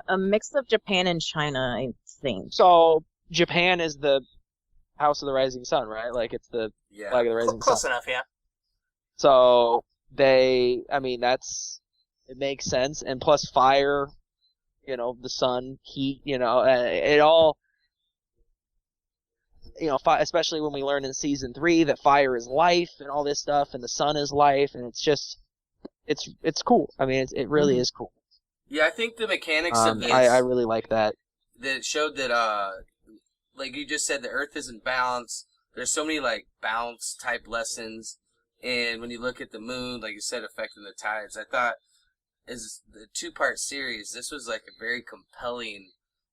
A mix of Japan and China, I think. So Japan is the House of the Rising Sun, right? Like it's the flag of the Rising Close Sun. enough, yeah. So it makes sense. And plus fire, the sun, heat, it all, especially when we learn in season 3 that fire is life and all this stuff, and the sun is life, and it's just, it's cool. I mean, it really is cool. Yeah, I think the mechanics of this... I really like that. That it showed that, like you just said, the Earth isn't balanced. There's so many, like, balance-type lessons. And when you look at the moon, like you said, affecting the tides, I thought, as the 2-part series, this was, like, a very compelling...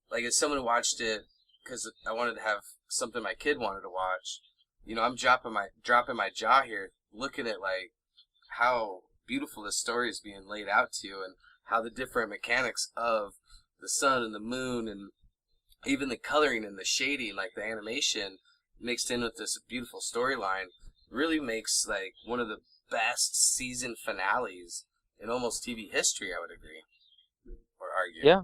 Like, as someone watched it, because I wanted to have something my kid wanted to watch, I'm dropping my jaw here, looking at, like, how beautiful this story is being laid out to you, and how the different mechanics of the sun and the moon, and even the coloring and the shading, like the animation mixed in with this beautiful storyline, really makes like one of the best season finales in almost TV history, I would agree. Or argue. Yeah.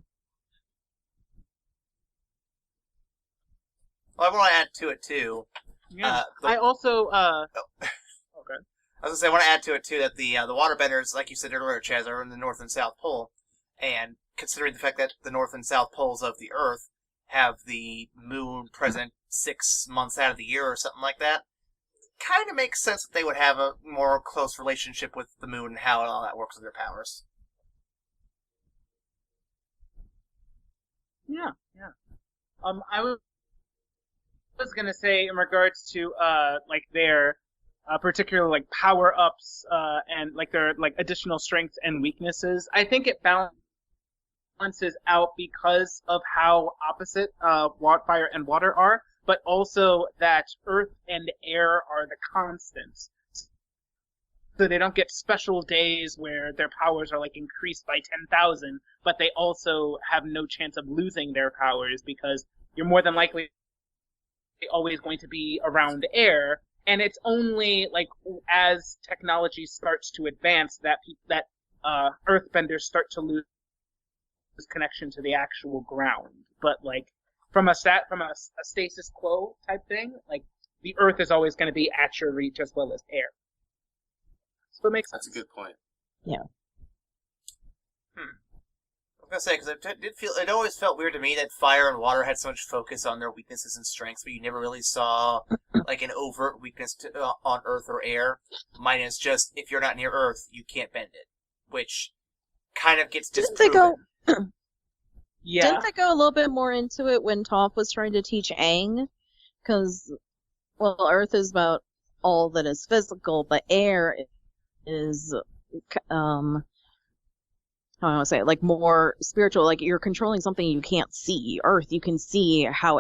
Well, I want to add to it, too. Yeah. I also, okay. I was going to say, I want to add to it, too, that the waterbenders, like you said earlier, Chaz, are in the North and South Pole. And considering the fact that the North and South Poles of the Earth have the moon present 6 months out of the year or something like that, kind of makes sense that they would have a more close relationship with the moon and how all that works with their powers. Yeah. I was gonna say in regards to like their particular like power ups and like their like additional strengths and weaknesses, I think it balances out because of how opposite fire and water are, but also that earth and air are the constants. So they don't get special days where their powers are like increased by 10,000, but they also have no chance of losing their powers because you're more than likely always going to be around air, and it's only like as technology starts to advance that earthbenders start to lose connection to the actual ground. But like from a status quo type thing, like the earth is always going to be at your reach as well as air. So it makes sense. That's a good point. Yeah. I was gonna say, because it always felt weird to me that fire and water had so much focus on their weaknesses and strengths, but you never really saw like an overt weakness on Earth or air. Mine is just if you're not near Earth, you can't bend it, which kind of gets disproven. Yeah. Didn't they go a little bit more into it when Toph was trying to teach Aang? Because, well, Earth is about all that is physical, but air is, how do I want to say it, like more spiritual, like you're controlling something you can't see. Earth, you can see how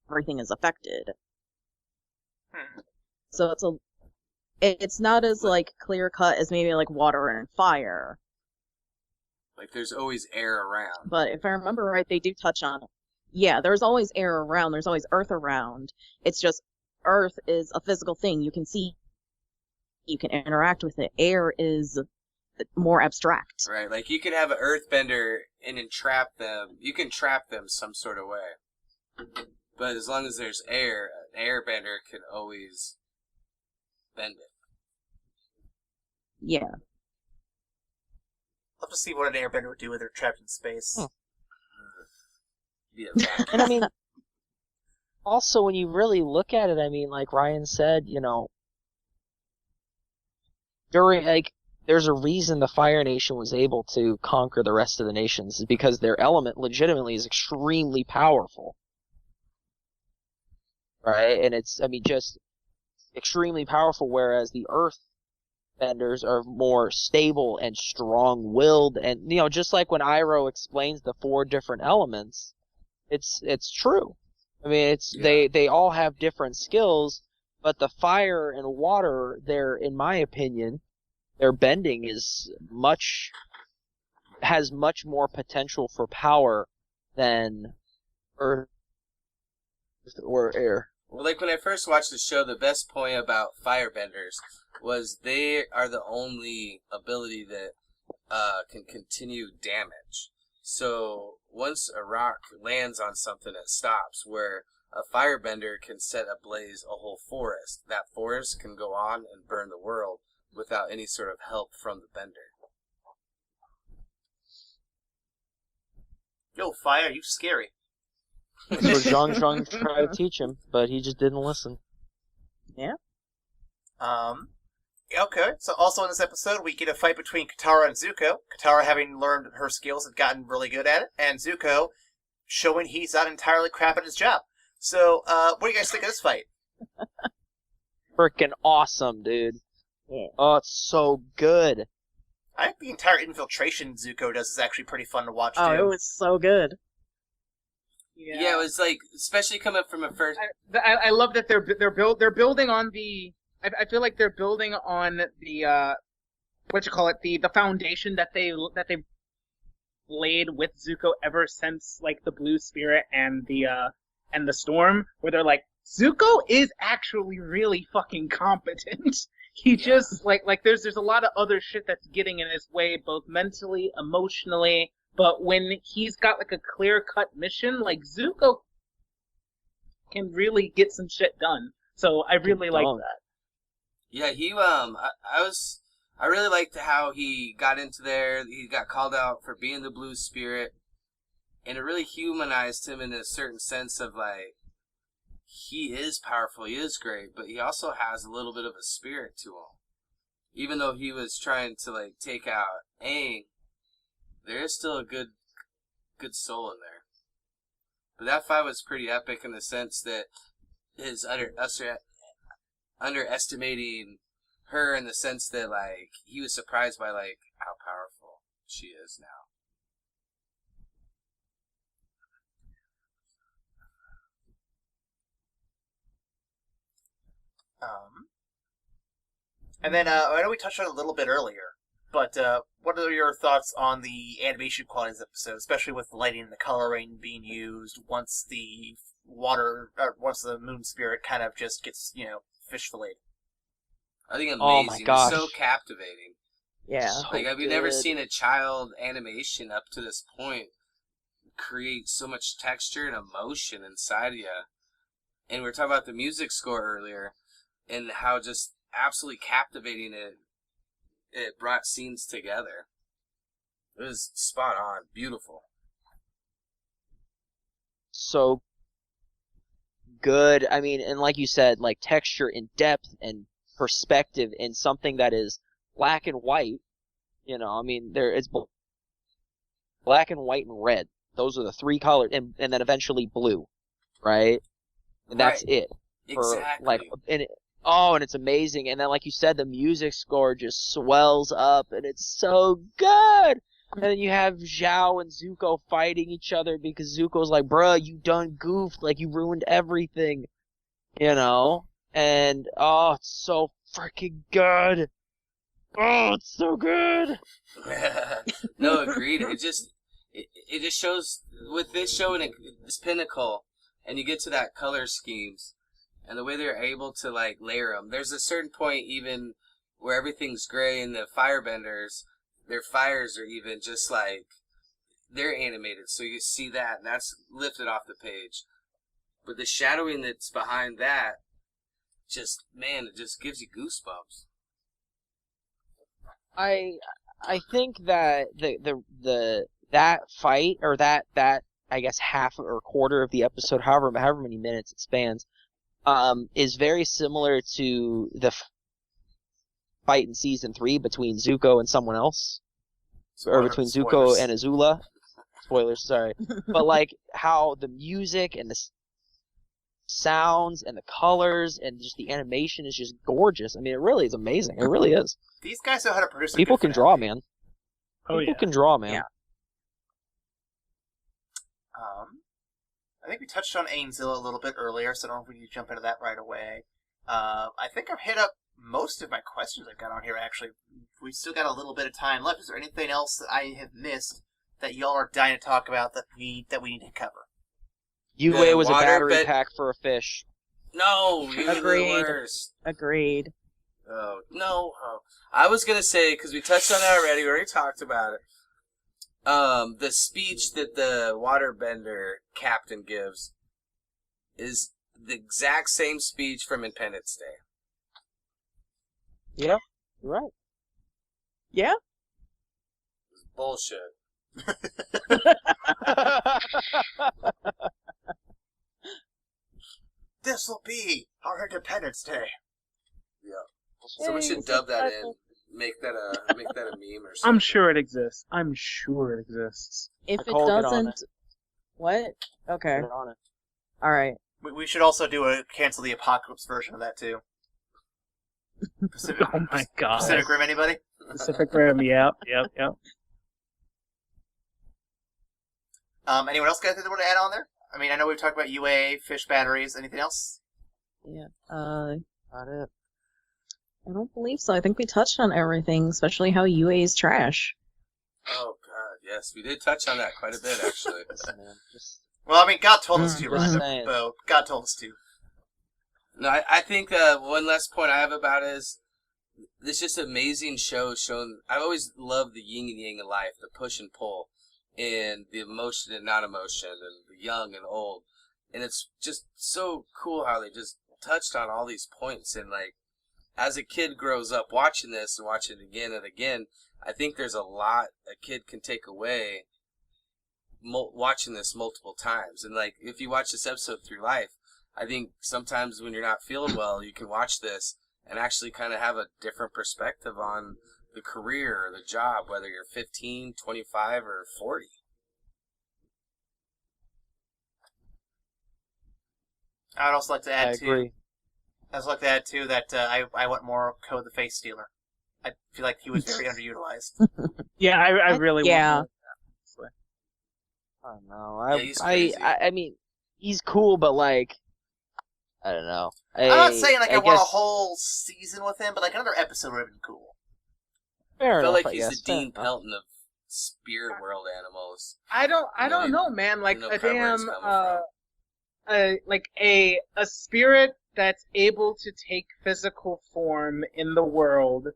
everything is affected. So it's not as like clear cut as maybe like water and fire. Like there's always air around. But if I remember right, they do touch on it. Yeah, there's always air around, there's always earth around. It's just earth is a physical thing. You can see, you can interact with it. Air is more abstract. Right, like you could have an earthbender and entrap them. You can trap them some sort of way. But as long as there's air, an airbender can always bend it. Yeah. Love to see what an airbender would do when they're trapped in space. Yeah, And I mean, also when you really look at it, I mean, like Ryan said, during there's a reason the Fire Nation was able to conquer the rest of the nations, is because their element legitimately is extremely powerful. Right? And it's, just extremely powerful, whereas the Earth benders are more stable and strong-willed, and, just like when Iroh explains the 4 different elements, it's true. I mean, they all have different skills, but the fire and water, in my opinion, their bending has much more potential for power than earth or air. Well, like when I first watched the show, the best point about firebenders was they are the only ability that can continue damage. So once a rock lands on something, it stops. Where a firebender can set ablaze a whole forest. That forest can go on and burn the world without any sort of help from the bender. Yo, fire, you scary. That's what Zhang Zhang tried to teach him, but he just didn't listen. Okay, so also in this episode, we get a fight between Katara and Zuko. Katara, having learned her skills, has gotten really good at it, and Zuko showing he's not entirely crap at his job. So, what do you guys think of this fight? Freaking awesome, dude. Yeah. Oh, it's so good. I think the entire infiltration Zuko does is actually pretty fun to watch, too. Oh, it was so good. Yeah, it was like, especially coming from a first. I love that they're building on the. I feel like they're building on the the foundation that they've laid with Zuko ever since like the Blue Spirit and the Storm, where they're like, Zuko is actually really fucking competent. He just like there's a lot of other shit that's getting in his way, both mentally, emotionally. But when he's got like a clear-cut mission, like Zuko can really get some shit done. So I really like that. Yeah, I really liked how he got into there. He got called out for being the Blue Spirit, and it really humanized him in a certain sense of like, he is powerful, he is great, but he also has a little bit of a spirit to him. Even though he was trying to like take out Aang, there is still a good soul in there. But that fight was pretty epic in the sense that his underestimating her in the sense that like he was surprised by like how powerful she is now. And then, I know we touched on it a little bit earlier, but what are your thoughts on the animation qualities of the episode, especially with the lighting and the coloring being used once the moon spirit kind of just gets, fish filleted? I think amazing. Oh my gosh. It was so captivating. Yeah. So Like, I've never good. seen a child animation up to this point create so much texture and emotion inside of you. And we were talking about the music score earlier and how just absolutely captivating it brought scenes together. It was spot on. Beautiful. So good. I mean, and like you said, like texture and depth and perspective in something that is black and white. I mean, it's black and white and red. Those are the three colors, and then eventually blue, right? And that's it. Exactly. And it's amazing. And then, like you said, the music score just swells up, and it's so good. And then you have Zhao and Zuko fighting each other because Zuko's like, bruh, you done goofed. Like, you ruined everything. And, it's so freaking good. Oh, it's so good. No, agreed. It just shows, with this show and this pinnacle, and you get to that color schemes, and the way they're able to, like, layer them. There's a certain point even where everything's gray and the firebenders, their fires are even just like, they're animated. So you see that, and that's lifted off the page. But the shadowing that's behind that, it just gives you goosebumps. I think that that fight, or that I guess half or quarter of the episode, however many minutes it spans, is very similar to the fight in season 3 between Zuko and someone else, or between Zuko and Azula. Spoilers, sorry. But like how the music and the sounds and the colors and just the animation is just gorgeous. I mean, it really is amazing. It really is. These guys know how to produce. People can draw, man. Oh, People can draw, man. Yeah. I think we touched on Ainzilla a little bit earlier, so I don't know if we need to jump into that right away. I think I've hit up most of my questions I've got on here, actually. We've still got a little bit of time left. Is there anything else that I have missed that y'all are dying to talk about that we need to cover? Yue was a water battery bed- pack for a fish. No, you're the Agreed. worst. Agreed. Oh, no. Oh. I was going to say, because we touched on that already, we already talked about it. The speech that the waterbender captain gives is the exact same speech from Independence Day. Yeah, you're right. Yeah? It's bullshit. This'll be our Independence Day. So we should dub that in. Make that a meme or something. I'm sure it exists. I'm sure it exists. If it Nicole, get on doesn't... it. What? Okay. Get on it. Alright. We should also do a Cancel the Apocalypse version of that, too. Pacific, Oh my god. Pacific Rim, anybody? Pacific Rim, yep. Anyone else got anything they want to add on there? I mean, I know we've talked about UA, fish batteries. Anything else? Yeah. Not it. I don't believe so. I think we touched on everything, especially how UA is trash. Oh, God, yes. We did touch on that quite a bit, actually. Listen, man, just Well, I mean, God told us to, Just Ryan. saying. Bo. God told us to. No, I think one last point I have about it is this just amazing show showing. I always love the yin and yang of life, the push and pull, and the emotion and not emotion, and the young and old. And it's just so cool how they just touched on all these points. And, like, as a kid grows up watching this and watching it again and again, I think there's a lot a kid can take away watching this multiple times. And, like, if you watch this episode through life, I think sometimes when you're not feeling well, you can watch this and actually kind of have a different perspective on the career or the job, whether you're 15, 25, or 40. I'd also like to add, I agree. that I want more Code the Face Stealer. I feel like he was very underutilized. Yeah, I really Yeah. want to. I don't know. Yeah, he's crazy. I mean, he's cool, but like, I don't know. I'm not saying like I want a guess- whole season with him, but like another episode would have been cool. Fair I feel enough, like he's guess. the Dean Fair enough. Pelton of spirit world animals. I don't Really know, man. Like know a where it's damn coming like a spirit that's able to take physical form in the world,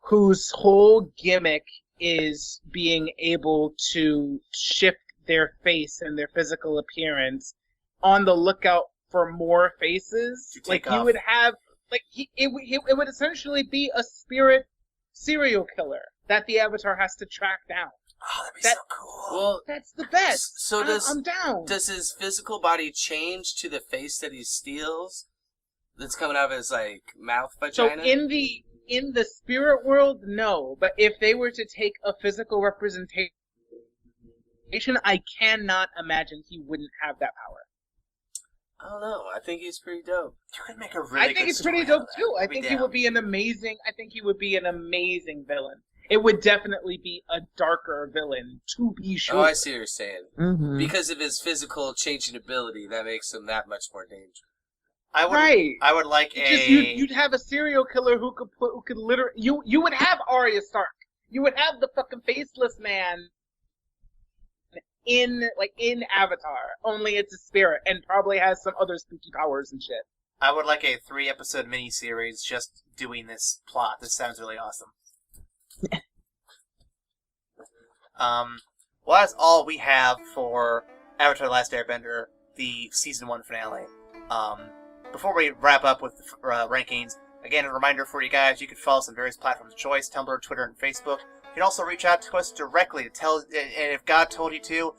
whose whole gimmick is being able to shift their face and their physical appearance, on the lookout for more faces. To Like take you off. would have, like it would essentially be a spirit serial killer that the Avatar has to track down. Oh, that'd be That- so cool. Well, That's the best. so I'm down. does his physical body change to the face that he steals? That's coming out of his like mouth So vagina. in the spirit world, no. But if they were to take a physical representation, I cannot imagine he wouldn't have that power. I don't know. I think he's pretty dope. You could make a really I good think it's pretty story out dope of that. too. I I'd be think he down. would be an amazing. I think he would be an amazing villain. It would definitely be a darker villain, to be sure. Oh, I see what you're saying. Mm-hmm. Because of his physical changing ability, that makes him that much more dangerous. I would. Right. I would like Because a. you'd have a serial killer who could literally you would have Arya Stark. You would have the fucking faceless man in Avatar. Only it's a spirit and probably has some other spooky powers and shit. I would like a 3-episode miniseries just doing this plot. This sounds really awesome. Well, that's all we have for Avatar: The Last Airbender, the season 1 finale. Before we wrap up with the rankings, again, a reminder for you guys: you can follow us on various platforms of choice: Tumblr, Twitter, and Facebook. You can also reach out to us directly to tell, and if God told you to,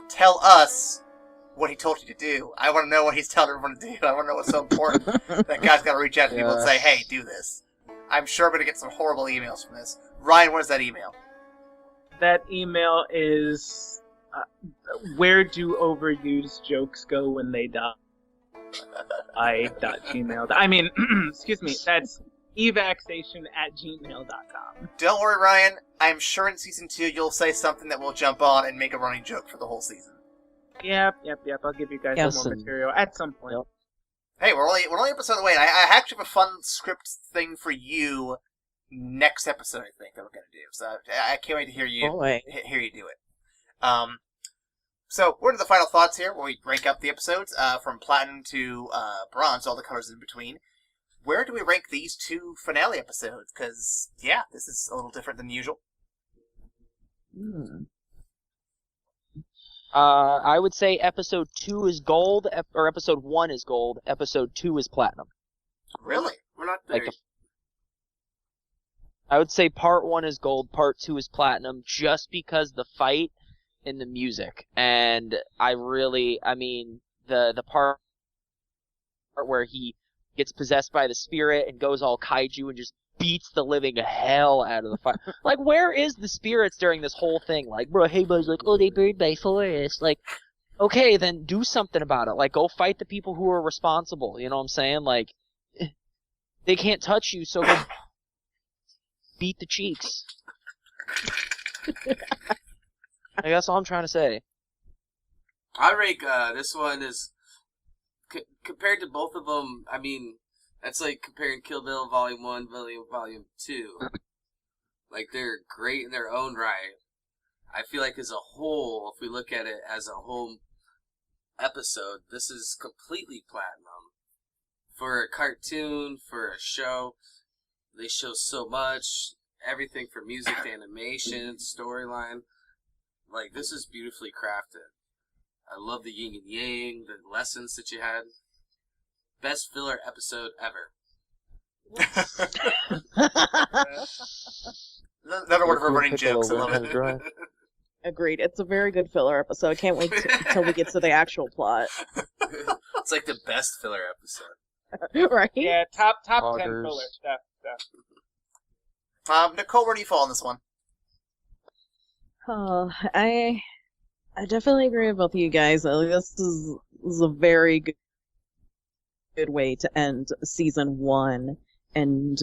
tell us what He told you to do. I want to know what He's telling everyone to do. I want to know what's so important that God's got to reach out to people and say, "Hey, do this." I'm sure I'm going to get some horrible emails from this. Ryan, what is that email? That email is where do overused jokes go when they die? I.gmail. I mean, excuse me. That's evacstation@gmail.com. Don't worry, Ryan. I'm sure in season 2 you'll say something that will jump on and make a running joke for the whole season. Yep. I'll give you guys Yes, some more and- material at some point. Yep. Hey, we're only an episode away, and I actually have a fun script thing for you next episode. I think that we're gonna do. So I can't wait to hear you Boy. hear you do it. So we're to the final thoughts here, where we rank up the episodes from platinum to bronze, all the colors in between. where do we rank these two finale episodes? Because, yeah, this is a little different than usual. I would say episode 2 is gold, or episode 1 is gold, episode 2 is platinum. Really? We're not there. Like I would say part 1 is gold, part 2 is platinum, just because the fight and the music. And the part where he gets possessed by the spirit and goes all kaiju and just beats the living hell out of the fight. Like, where is the spirits during this whole thing? Like, bro, hey, bud's like, oh, they buried my forest. Like, okay, then do something about it. Like, go fight the people who are responsible. You know what I'm saying? Like, they can't touch you, so go beat the cheeks. That's all I'm trying to say. I rank this one as compared to both of them. I mean, that's like comparing Kill Bill Volume 1, Volume 2. Like, they're great in their own right. I feel like as a whole, if we look at it as a whole episode, this is completely platinum. For a cartoon, for a show, they show so much. Everything from music to animation, storyline. Like, this is beautifully crafted. I love the yin and yang, the lessons that you had. Best filler episode ever. Another one of our running jokes. I love it. Agreed. It's a very good filler episode. I can't wait until we get to the actual plot. It's like the best filler episode. Right? Yeah, top 10 Poggers. filler stuff. Nicole, where do you fall on this one? Oh, I definitely agree with both of you guys. This is a very good way to end season 1, and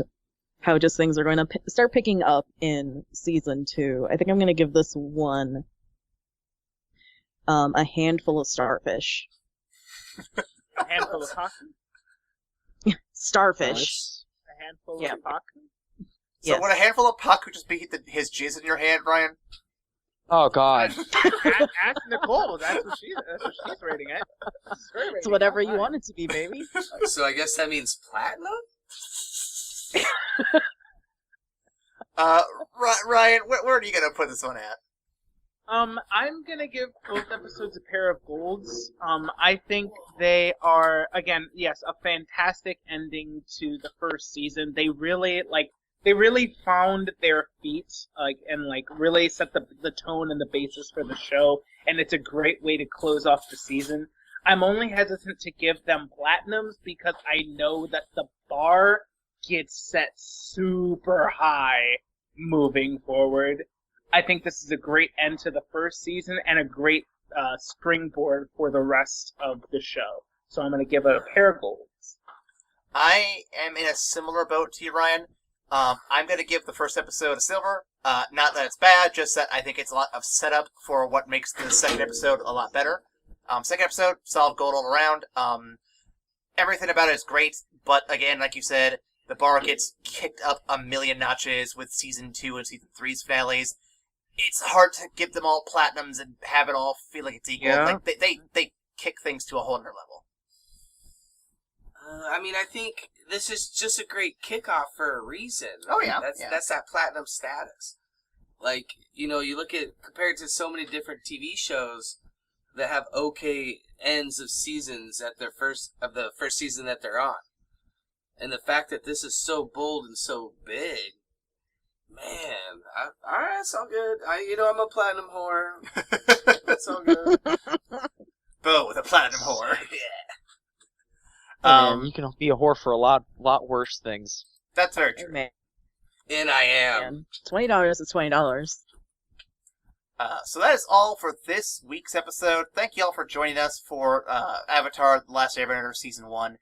how just things are going to start picking up in season 2. I think I'm going to give this one a handful of starfish. A handful of Paku? Starfish. A handful Yeah. of Paku? So Yes. would a handful of Paku just be his jizz in your hand, Ryan? Oh, God. Ask Nicole. That's what she's rating it. It's whatever you want it to be, baby. So I guess that means platinum? Ryan, where are you gonna put this one at? I'm gonna give both episodes a pair of golds. I think they are, again, yes, a fantastic ending to the first season. They really found their feet, and really set the tone and the basis for the show, and it's a great way to close off the season. I'm only hesitant to give them platinums because I know that the bar gets set super high moving forward. I think this is a great end to the first season and a great springboard for the rest of the show. So I'm going to give it a pair of golds. I am in a similar boat to you, Ryan. I'm going to give the first episode a silver. Not that it's bad, just that I think it's a lot of setup for what makes the second episode a lot better. Second episode, solid gold all around. Everything about it is great, but again, like you said, the bar gets kicked up a million notches with Season 2 and Season 3's finales. It's hard to give them all platinums and have it all feel like it's equal. Yeah. Like they kick things to a whole other level. I mean, I think this is just a great kickoff for a reason. Oh, yeah. That's that platinum status. Like, you look at, compared to so many different TV shows that have okay ends of seasons at the first season that they're on. And the fact that this is so bold and so big, man, alright, it's all good. I'm a platinum whore. It's all good. Bo with a platinum whore. Man, you can be a whore for a lot worse things. That's very true. Man, And I am. $20 is $20. So that is all for this week's episode. Thank you all for joining us for Avatar: The Last Airbender Season 1.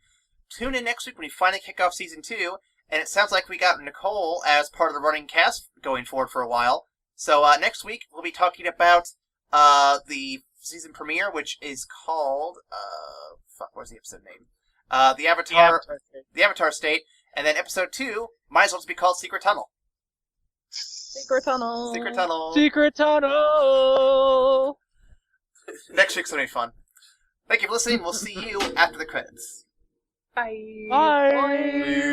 Tune in next week when we finally kick off Season 2, and it sounds like we got Nicole as part of the running cast going forward for a while. So next week we'll be talking about the season premiere, which is called... what's the episode name? The Avatar State. And then episode 2 might as well just be called Secret Tunnel. Secret Tunnel. Secret Tunnel. Secret Tunnel! Next week's going to be fun. Thank you for listening. We'll see you after the credits. Bye. Bye!